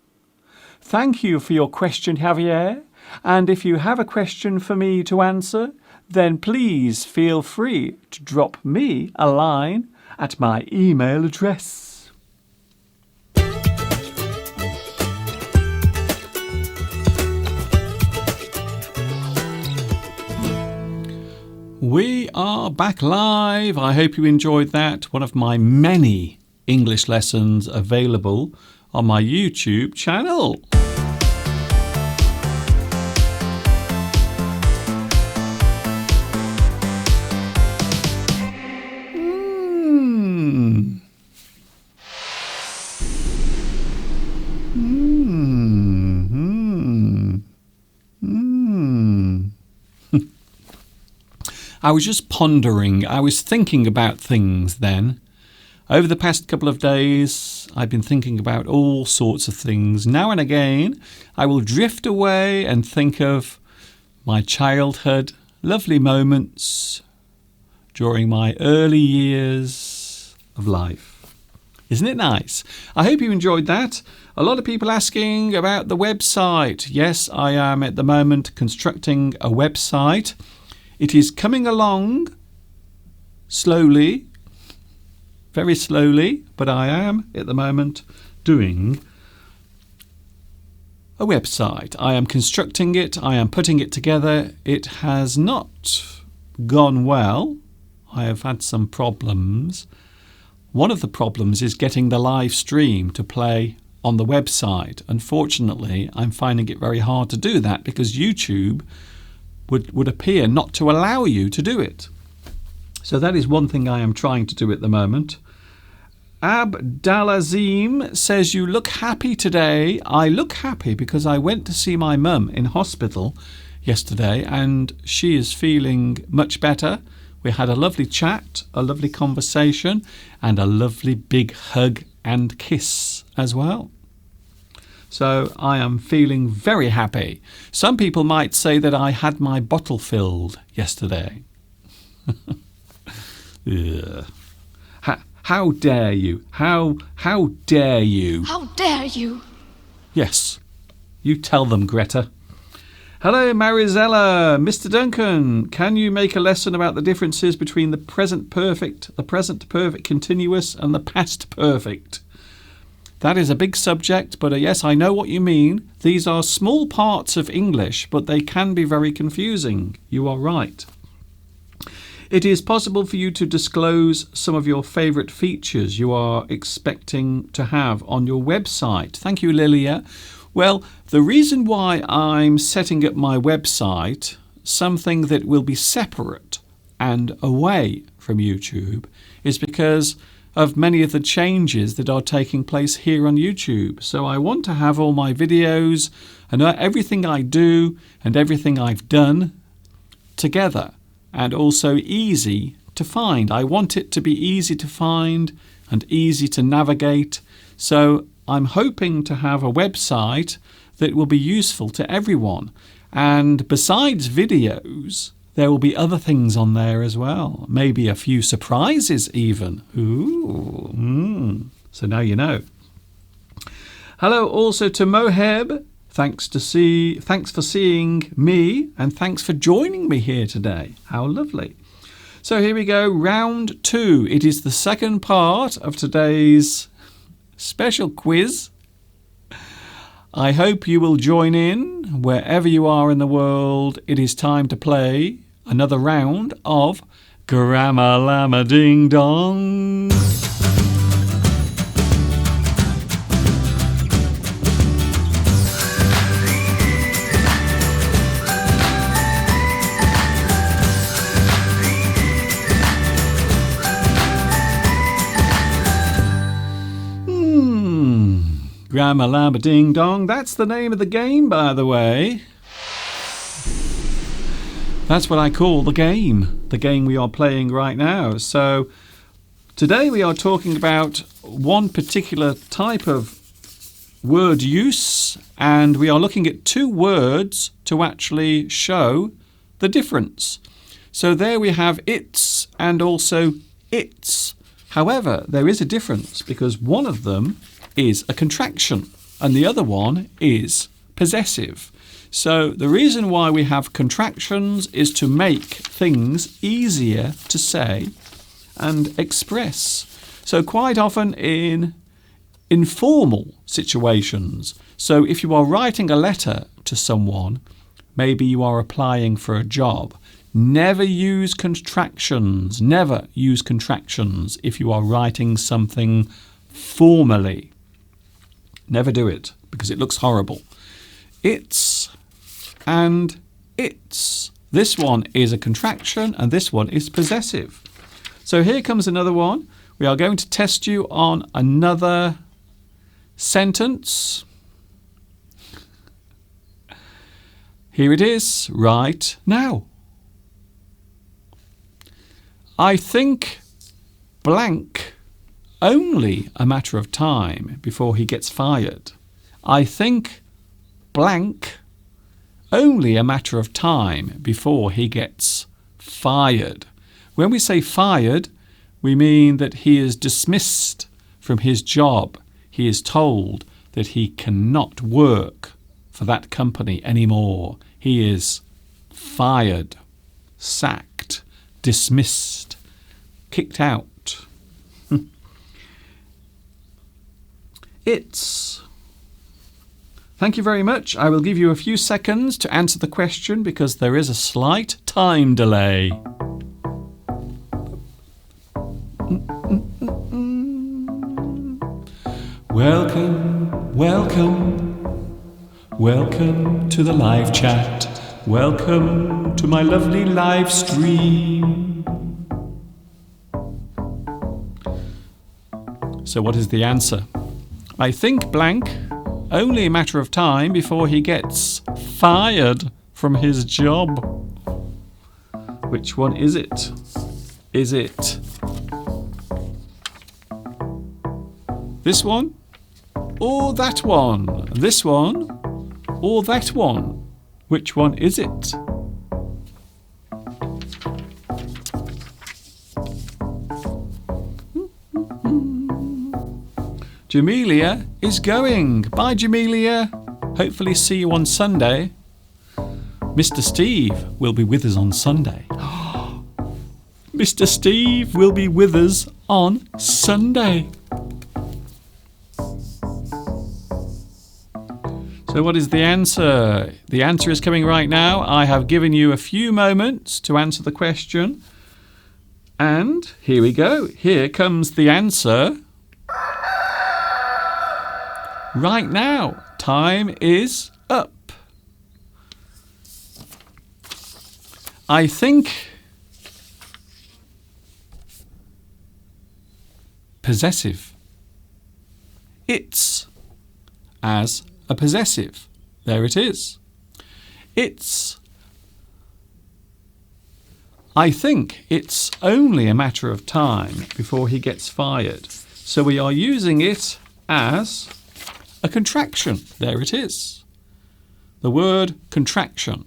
S1: Thank you for your question, Javier. And if you have a question for me to answer, then please feel free to drop me a line at my email address. We are back live. I hope you enjoyed that. One of my many English lessons available on my YouTube channel. I was just pondering, I was thinking about things then. Over the past couple of days, I've been thinking about all sorts of things. Now and again, I will drift away and think of my childhood, lovely moments during my early years of life. Isn't it nice? I hope you enjoyed that. A lot of people asking about the website. Yes, I am at the moment constructing a website. It is coming along slowly, very slowly, but I am at the moment doing a website. I am constructing it, I am putting it together. It has not gone well. I have had some problems. One of the problems is getting the live stream to play on the website. Unfortunately, I'm finding it very hard to do that because YouTube would appear not to allow you to do it. So that is one thing I am trying to do at the moment. Abdalazim says, you look happy today. I look happy because I went to see my mum in hospital yesterday and she is feeling much better. We had a lovely chat, a lovely conversation, and a lovely big hug and kiss as well. So I am feeling very happy. Some people might say that I had my bottle filled yesterday. How dare you? How dare you?
S2: How dare you?
S1: Yes, you tell them, Greta. Hello, Marizella. Mr. Duncan, can you make a lesson about the differences between the present perfect continuous, and the past perfect? That is a big subject, but yes, I know what you mean. These are small parts of English, but they can be very confusing. You are right. It is possible for you to disclose some of your favourite features you are expecting to have on your website. Thank you, Lilia. Well, the reason why I'm setting up my website, something that will be separate and away from YouTube, is because of many of the changes that are taking place here on YouTube. So I want to have all my videos and everything I do and everything I've done together, and also easy to find. I want it to be easy to find and easy to navigate. So I'm hoping to have a website that will be useful to everyone. And besides videos, there will be other things on there as well. Maybe a few surprises even. Ooh. So now you know. Hello also to Moheb. Thanks for seeing me, and thanks for joining me here today. How lovely. So here we go, round 2. It is the second part of today's special quiz. I hope you will join in wherever you are in the world. It is time to play another round of Grammar Llama Ding Dong. Grammar Llama Ding Dong. That's the name of the game, by the way. That's what I call the game we are playing right now. So today we are talking about one particular type of word use, and we are looking at 2 words to actually show the difference. So there we have its and also its. However, there is a difference because one of them is a contraction and the other one is possessive. So the reason why we have contractions is to make things easier to say and express. So quite often in informal situations, so if you are writing a letter to someone, maybe you are applying for a job, never use contractions. Never use contractions if you are writing something formally. Never do it because it looks horrible. It's and its. This one is a contraction and this one is possessive. So here comes another one. We are going to test you on another sentence. Here it is right now. I think blank only a matter of time before he gets fired. I think blank only a matter of time before he gets fired. When we say fired, we mean that he is dismissed from his job. He is told that he cannot work for that company anymore. He is fired, sacked, dismissed, kicked out. It's. Thank you very much. I will give you a few seconds to answer the question because there is a slight time delay. Welcome to the live chat. Welcome to my lovely live stream. So what is the answer? I think blank, only a matter of time before he gets fired from his job. Which one is it? Is it this one or that one? This one or that one? Which one is it? Jamelia is going. Bye, Jamelia. Hopefully see you on Sunday. Mr. Steve will be with us on Sunday. Mr. Steve will be with us on Sunday. So what is the answer? The answer is coming right now. I have given you a few moments to answer the question. And here we go. Here comes the answer. Right now, time is up. I think possessive. It's as a possessive. There it is. It's. I think it's only a matter of time before he gets fired. So we are using it as a contraction. There it is. The word contraction.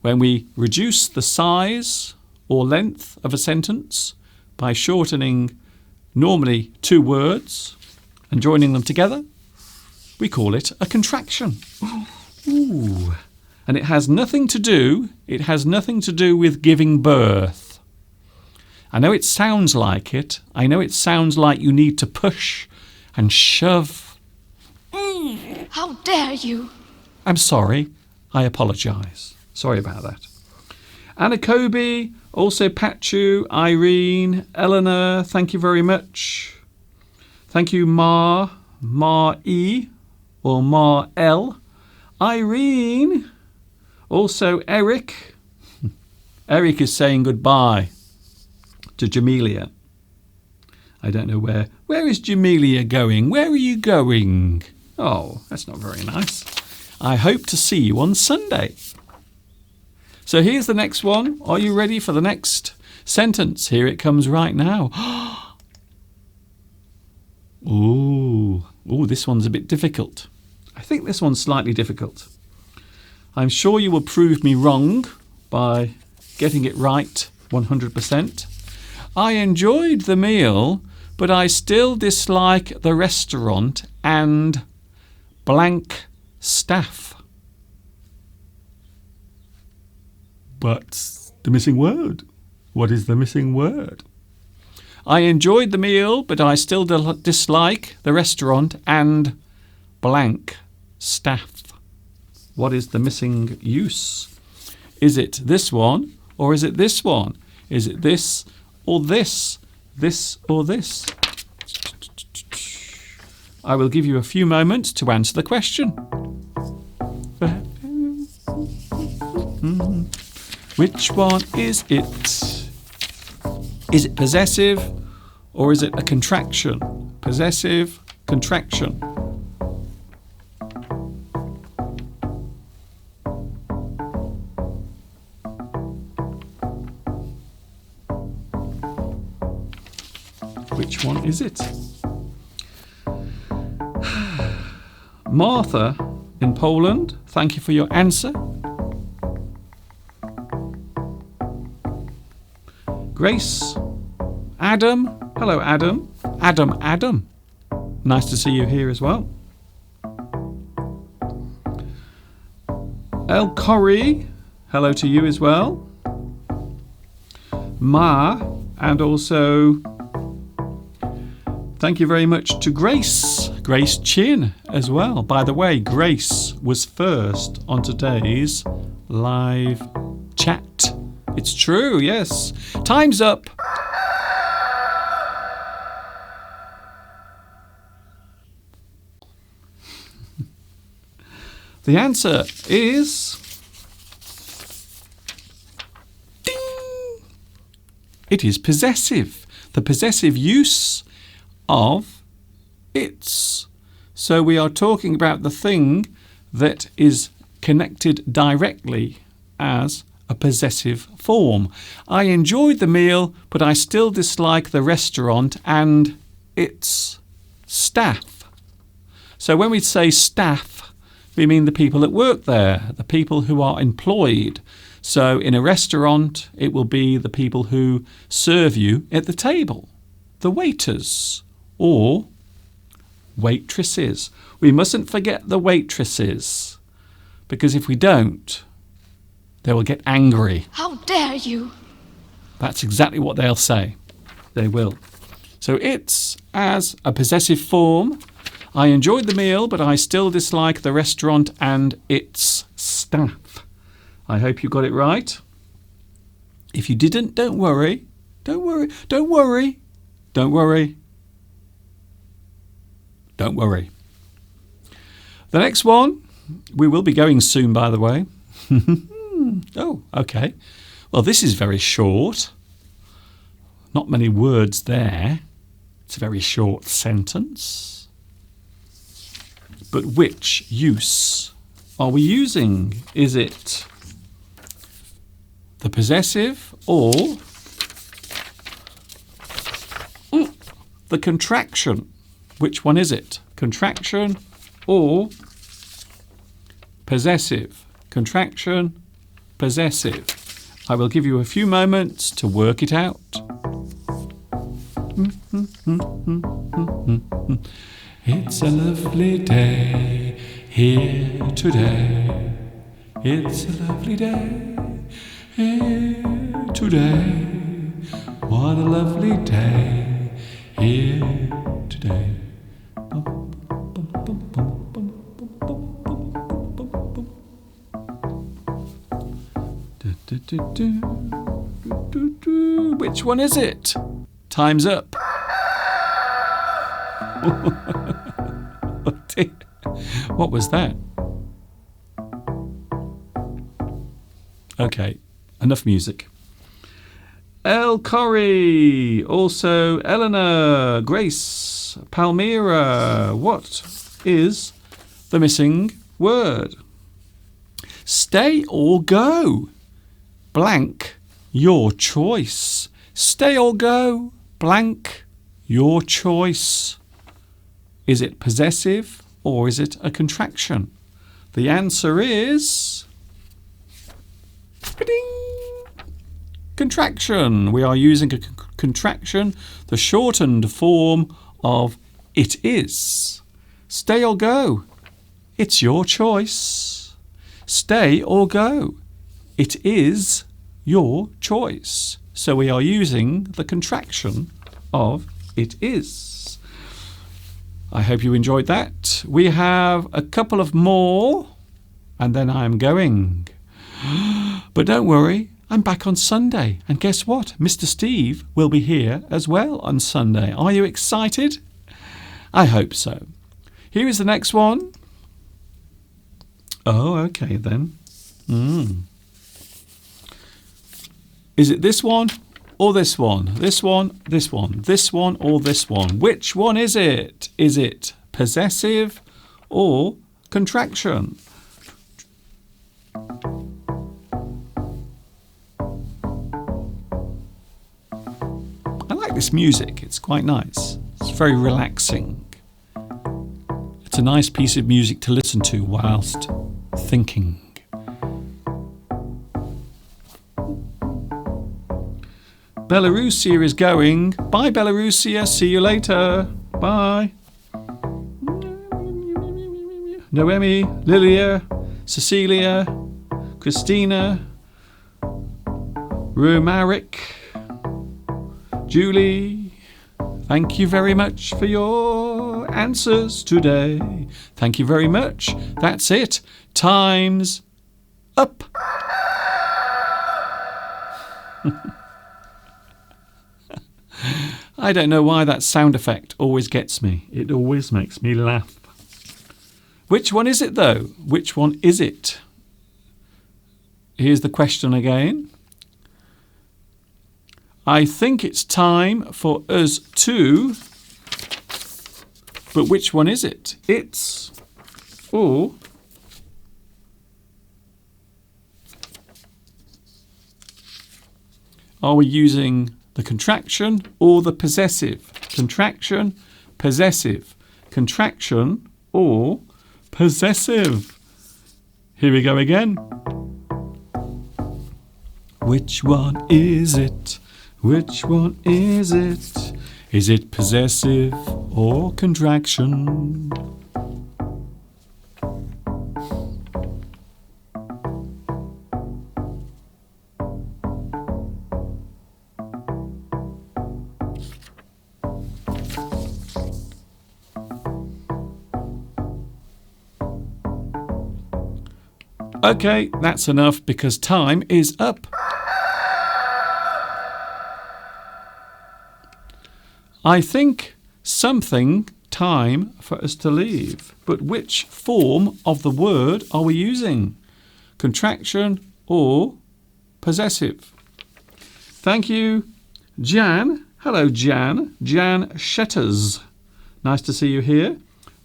S1: When we reduce the size or length of a sentence by shortening normally two words and joining them together, we call it a contraction. Ooh. And it has nothing to do with giving birth. I know it sounds like it. I know it sounds like you need to push and shove.
S2: How dare you?
S1: I'm sorry. I apologise. Sorry about that. Anna Kobe, also Pachu, Irene, Eleanor, thank you very much. Thank you, Ma-E, or Ma-L. Irene, also Eric. Eric is saying goodbye to Jamelia. I don't know where. Where is Jamelia going? Where are you going? Oh, that's not very nice. I hope to see you on Sunday. So here's the next one. Are you ready for the next sentence? Here it comes right now. Ooh, this one's a bit difficult. I think this one's slightly difficult. I'm sure you will prove me wrong by getting it right 100%. I enjoyed the meal, but I still dislike the restaurant and blank staff. But the missing word. What is the missing word? I enjoyed the meal, but I still dislike the restaurant and blank staff. What is the missing use? Is it this one or is it this one? Is it this or this? This or this? I will give you a few moments to answer the question. Which one is it? Is it possessive or is it a contraction? Possessive, contraction. Which one is it? Martha in Poland, thank you for your answer. Grace, Adam, hello Adam. Adam. Nice to see you here as well. El Corrie, hello to you as well. Ma, and also thank you very much to Grace Chin as well. By the way, Grace was first on today's live chat. It's true, yes. Time's up. The answer is... ding! It is possessive. The possessive use of its. So we are talking about the thing that is connected directly as a possessive form. I enjoyed the meal, but I still dislike the restaurant and its staff. So when we say staff, we mean the people that work there, the people who are employed. So in a restaurant, it will be the people who serve you at the table, the waiters or waitresses. We mustn't forget the waitresses, because if we don't, they will get angry.
S2: How dare you?
S1: That's exactly what they'll say. They will. So it's as a possessive form. I enjoyed the meal, but I still dislike the restaurant and its staff. I hope you got it right. If you didn't, don't worry. Don't worry. Don't worry. Don't worry. Don't worry. The next one, we will be going soon, by the way. Oh, okay. Well, this is very short. Not many words there. It's a very short sentence. But which use are we using? Is it the possessive or the contraction? Which one is it? Contraction or possessive? Contraction, possessive. I will give you a few moments to work it out. It's a lovely day here today. It's a lovely day here today. What a lovely day here today. Which one is it? Time's up. What was that? Okay, enough music. El Corrie, also Eleanor, Grace, Palmyra. What is the missing word? Stay or go. Blank, your choice. Stay or go. Blank, your choice. Is it possessive or is it a contraction? The answer is contraction. We are using a contraction, the shortened form of it is. Stay or go. It's your choice. Stay or go. It is your choice. So we are using the contraction of it is. I hope you enjoyed that. We have a couple of more and then I'm going. But don't worry, I'm back on Sunday. And guess what? Mr. Steve will be here as well on Sunday. Are you excited? I hope so. Here is the next one. Oh, okay then. Is it this one or this one? This one, this one, this one or this one? Which one is it? Is it possessive or contraction? I like this music. It's quite nice. It's very relaxing. It's a nice piece of music to listen to whilst thinking. Belarusia is going. Bye, Belarusia. See you later. Bye. Noemi, Lilia, Cecilia, Christina, Romaric, Julie. Thank you very much for your answers today. Thank you very much. That's it. Time's up. I don't know why that sound effect always gets me. It always makes me laugh. Which one is it though? Which one is it? Here's the question again. I think it's time for us to... But which one is it? It's or are we using the contraction or the possessive? Contraction, possessive. Contraction or possessive. Here we go again. Which one is it? Which one is it? Is it possessive or contraction? Okay, that's enough because time is up. I think something time for us to leave. But which form of the word are we using? Contraction or possessive? Thank you, Jan. Hello, Jan. Jan Shetters. Nice to see you here.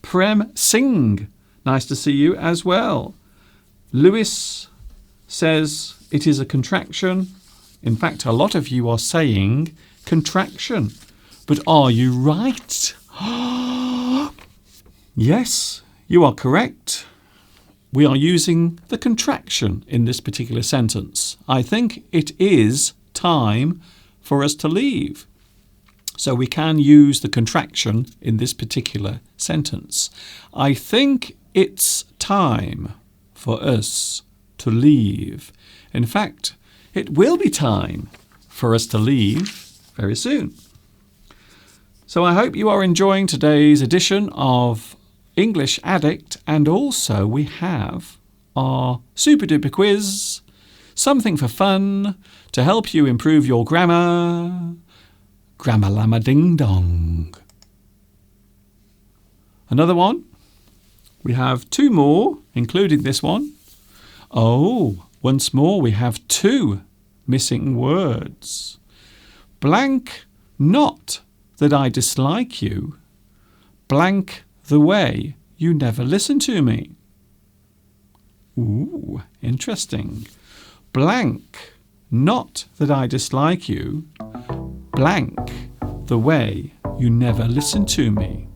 S1: Prem Singh. Nice to see you as well. Lewis says it is a contraction. In fact, a lot of you are saying contraction. But are you right? Yes, you are correct. We are using the contraction in this particular sentence. I think it is time for us to leave. So we can use the contraction in this particular sentence. I think it's time for us to leave. In fact, it will be time for us to leave very soon. So I hope you are enjoying today's edition of English Addict, and also we have our super duper quiz, something for fun to help you improve your grammar. Grammar Llama Ding Dong. Another one. We have two more, including this one. Oh, once more we have two missing words. Blank, not that I dislike you. Blank the way you never listen to me. Ooh, interesting. Blank, not that I dislike you. Blank the way you never listen to me.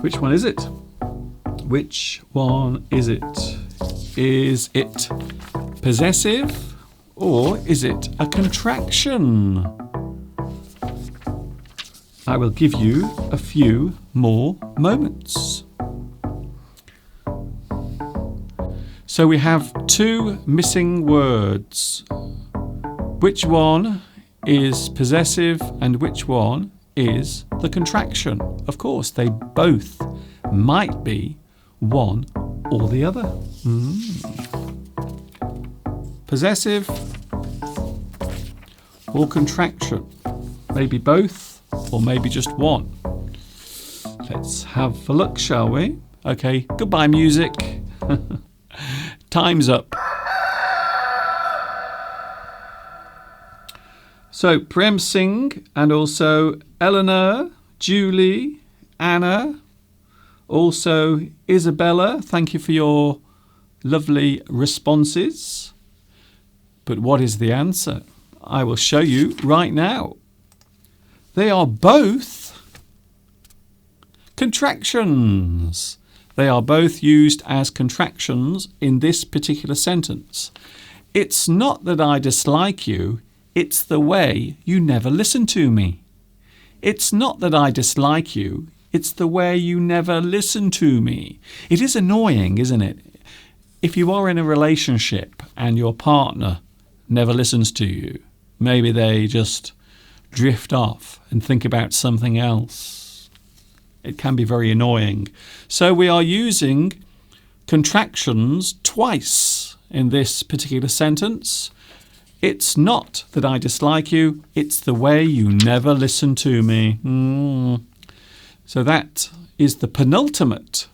S1: Which one is it? Which one is it? Is it possessive or is it a contraction? I will give you a few more moments. So we have two missing words. Which one is possessive and which one is the contraction? Of course, they both might be one or the other. Possessive or contraction? Maybe both or maybe just one. Let's have a look, shall we? Okay, goodbye music. Time's up. So Prem Singh and also Eleanor, Julie, Anna, also Isabella, thank you for your lovely responses. But what is the answer? I will show you right now. They are both contractions. They are both used as contractions in this particular sentence. It's not that I dislike you, it's the way you never listen to me. It's not that I dislike you, it's the way you never listen to me. It is annoying, isn't it? If you are in a relationship and your partner never listens to you, maybe they just drift off and think about something else. It can be very annoying. So we are using contractions twice in this particular sentence. It's not that I dislike you, it's the way you never listen to me. So that is the penultimate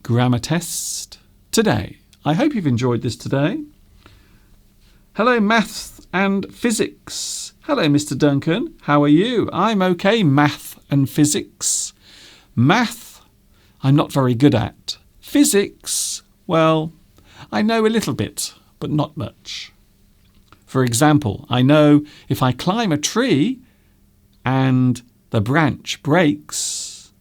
S1: grammar test today. I hope you've enjoyed this today. Hello, Maths and physics. Hello, Mr. Duncan. How are you? I'm okay, math and physics. Math, I'm not very good at. Physics, well, I know a little bit, but not much. For example, I know if I climb a tree and the branch breaks,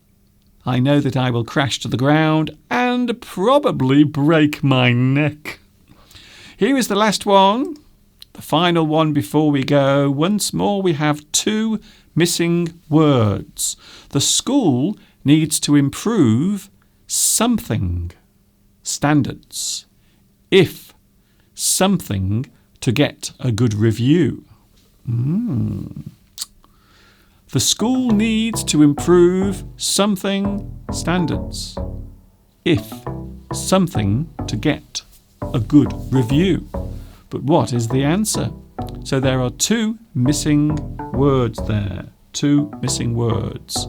S1: I know that I will crash to the ground and probably break my neck. Here is the last one, the final one before we go. Once more, we have 2 missing words. The school needs to improve something standards, if something, to get a good review. The school needs to improve something standards, if something, to get a good review. But what is the answer? So there are 2 missing words there. 2 missing words.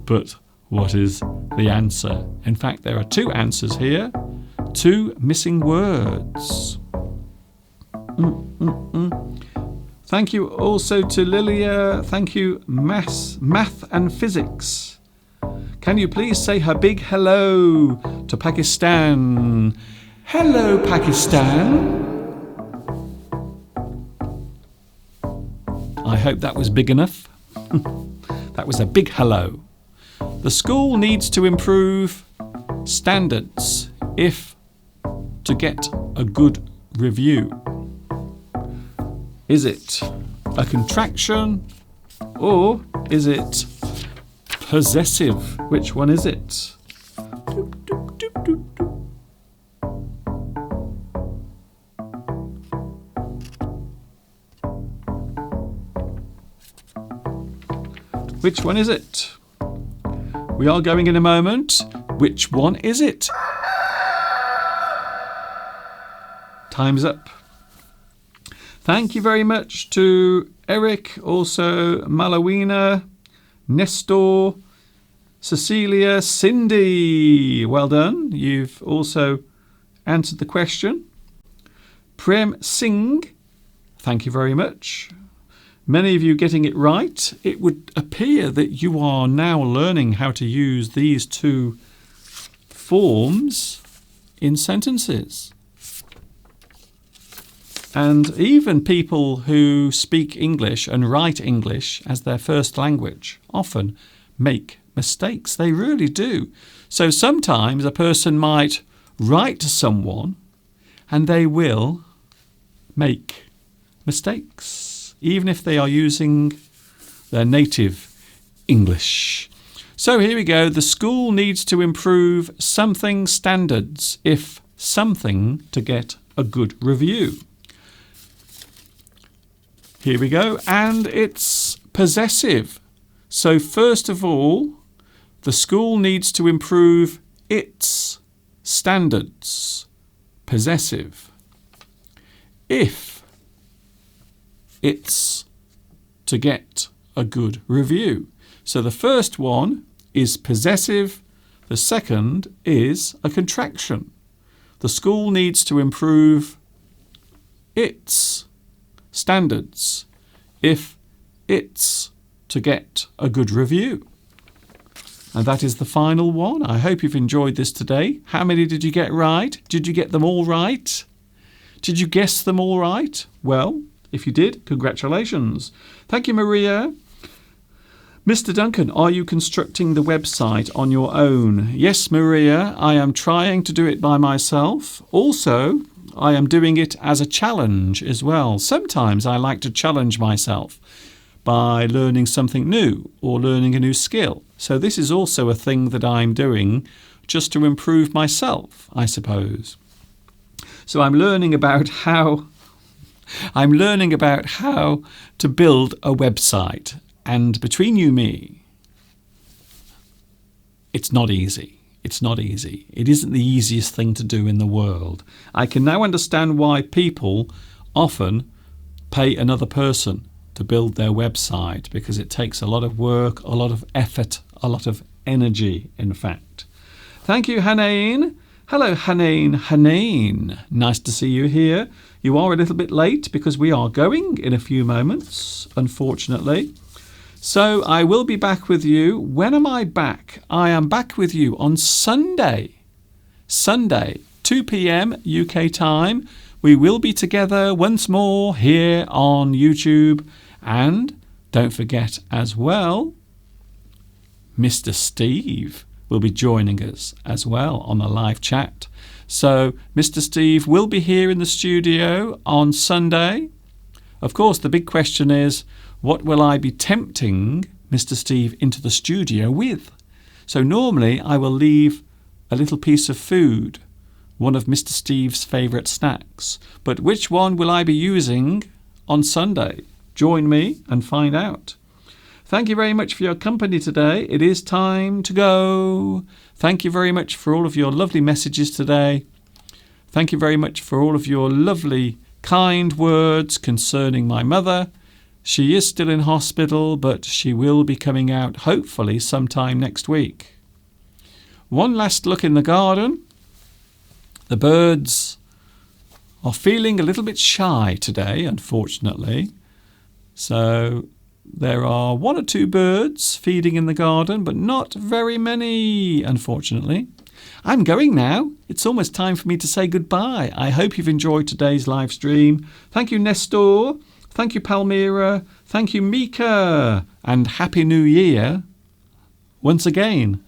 S1: But what is the answer? In fact, there are 2 answers here. 2 missing words. Thank you also to Lilia. Thank you, Math and Physics. Can you please say her big hello to Pakistan? Hello, Pakistan. I hope that was big enough. That was a big hello. The school needs to improve standards, if to get a good review. Is it a contraction or is it possessive? Which one is it? Which one is it? We are going in a moment. Which one is it? Time's up. Thank you very much to Eric, also Malawina, Nestor, Cecilia, Cindy. Well done. You've also answered the question. Prem Singh, thank you very much. Many of you getting it right. It would appear that you are now learning how to use these 2 forms in sentences. And even people who speak English and write English as their first language often make mistakes. They really do. So sometimes a person might write to someone and they will make mistakes, even if they are using their native English. So here we go. The school needs to improve something standards, if something, to get a good review. Here we go. And it's possessive. So first of all, the school needs to improve its standards. Possessive. If it's to get a good review. So the first one is possessive. The second is a contraction. The school needs to improve its standards, if it's to get a good review. And that is the final one. I hope you've enjoyed this today. How many did you get right? Did you get them all right? Did you guess them all right? Well, if you did, congratulations. Thank you, Maria. Mr. Duncan, are you constructing the website on your own? Yes, Maria, I am trying to do it by myself. Also, I am doing it as a challenge as well. Sometimes I like to challenge myself by learning something new or learning a new skill. So this is also a thing that I'm doing just to improve myself, I suppose. So I'm learning about how to build a website. And between you and me, it's not easy. It's not easy. It isn't the easiest thing to do in the world. I can now understand why people often pay another person to build their website, because it takes a lot of work, a lot of effort, a lot of energy, in fact. Thank you, Hanaine. Hello, Haneen. Nice to see you here. You are a little bit late because we are going in a few moments, unfortunately. So I will be back with you. When am I back? I am back with you on Sunday. Sunday, 2 p.m. UK time. We will be together once more here on YouTube. And don't forget as well, Mr. Steve will be joining us as well on the live chat. So Mr. Steve will be here in the studio on Sunday. Of course, the big question is, what will I be tempting Mr. Steve into the studio with? So normally I will leave a little piece of food, one of Mr. Steve's favourite snacks. But which one will I be using on Sunday? Join me and find out. Thank you very much for your company today. It is time to go. Thank you very much for all of your lovely messages today. Thank you very much for all of your lovely, kind words concerning my mother. She is still in hospital, but she will be coming out hopefully sometime next week. One last look in the garden. The birds are feeling a little bit shy today, unfortunately. So there are 1 or 2 birds feeding in the garden, but not very many, unfortunately. I'm going now. It's almost time for me to say goodbye. I hope you've enjoyed today's live stream. Thank you, Nestor. Thank you, Palmyra. Thank you, Mika. And Happy New Year once again.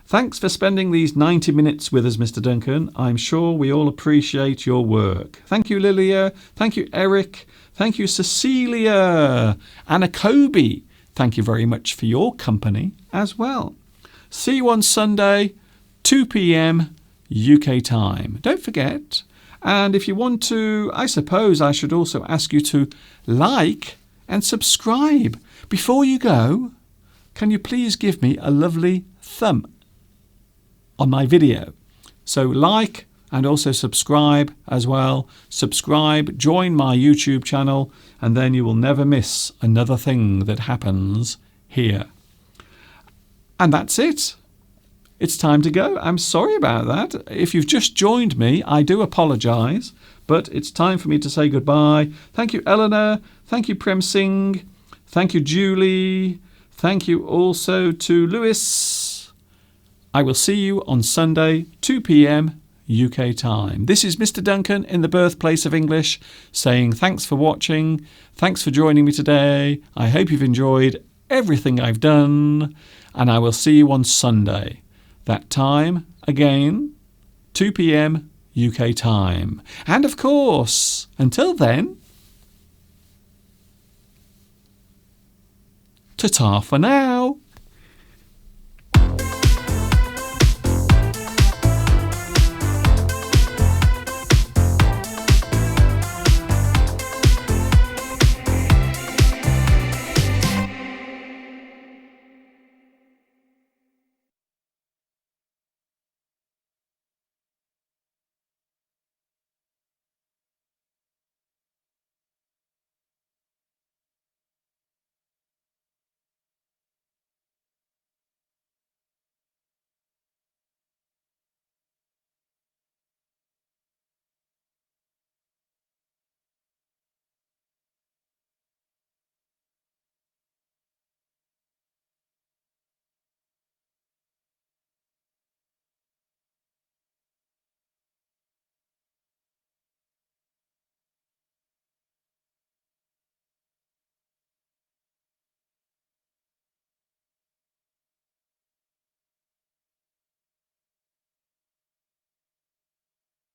S1: Thanks for spending these 90 minutes with us, Mr. Duncan. I'm sure we all appreciate your work. Thank you, Lilia. Thank you, Eric. Thank you, Cecilia. Anna Kobe. Thank you very much for your company as well. See you on Sunday, 2 p.m. UK time. Don't forget. And if you want to, I suppose I should also ask you to like and subscribe. Before you go, can you please give me a lovely thumb on my video? So like and also subscribe as well. Subscribe, join my YouTube channel, and then you will never miss another thing that happens here. And that's it. It's time to go. I'm sorry about that. If you've just joined me, I do apologise, but it's time for me to say goodbye. Thank you, Eleanor. Thank you, Prem Singh. Thank you, Julie. Thank you also to Lewis. I will see you on Sunday, 2 p.m. UK time. This is Mr. Duncan in the birthplace of English saying thanks for watching. Thanks for joining me today. I hope you've enjoyed everything I've done, and I will see you on Sunday. That time, again, 2 p.m. UK time. And of course, until then, ta-ta for now.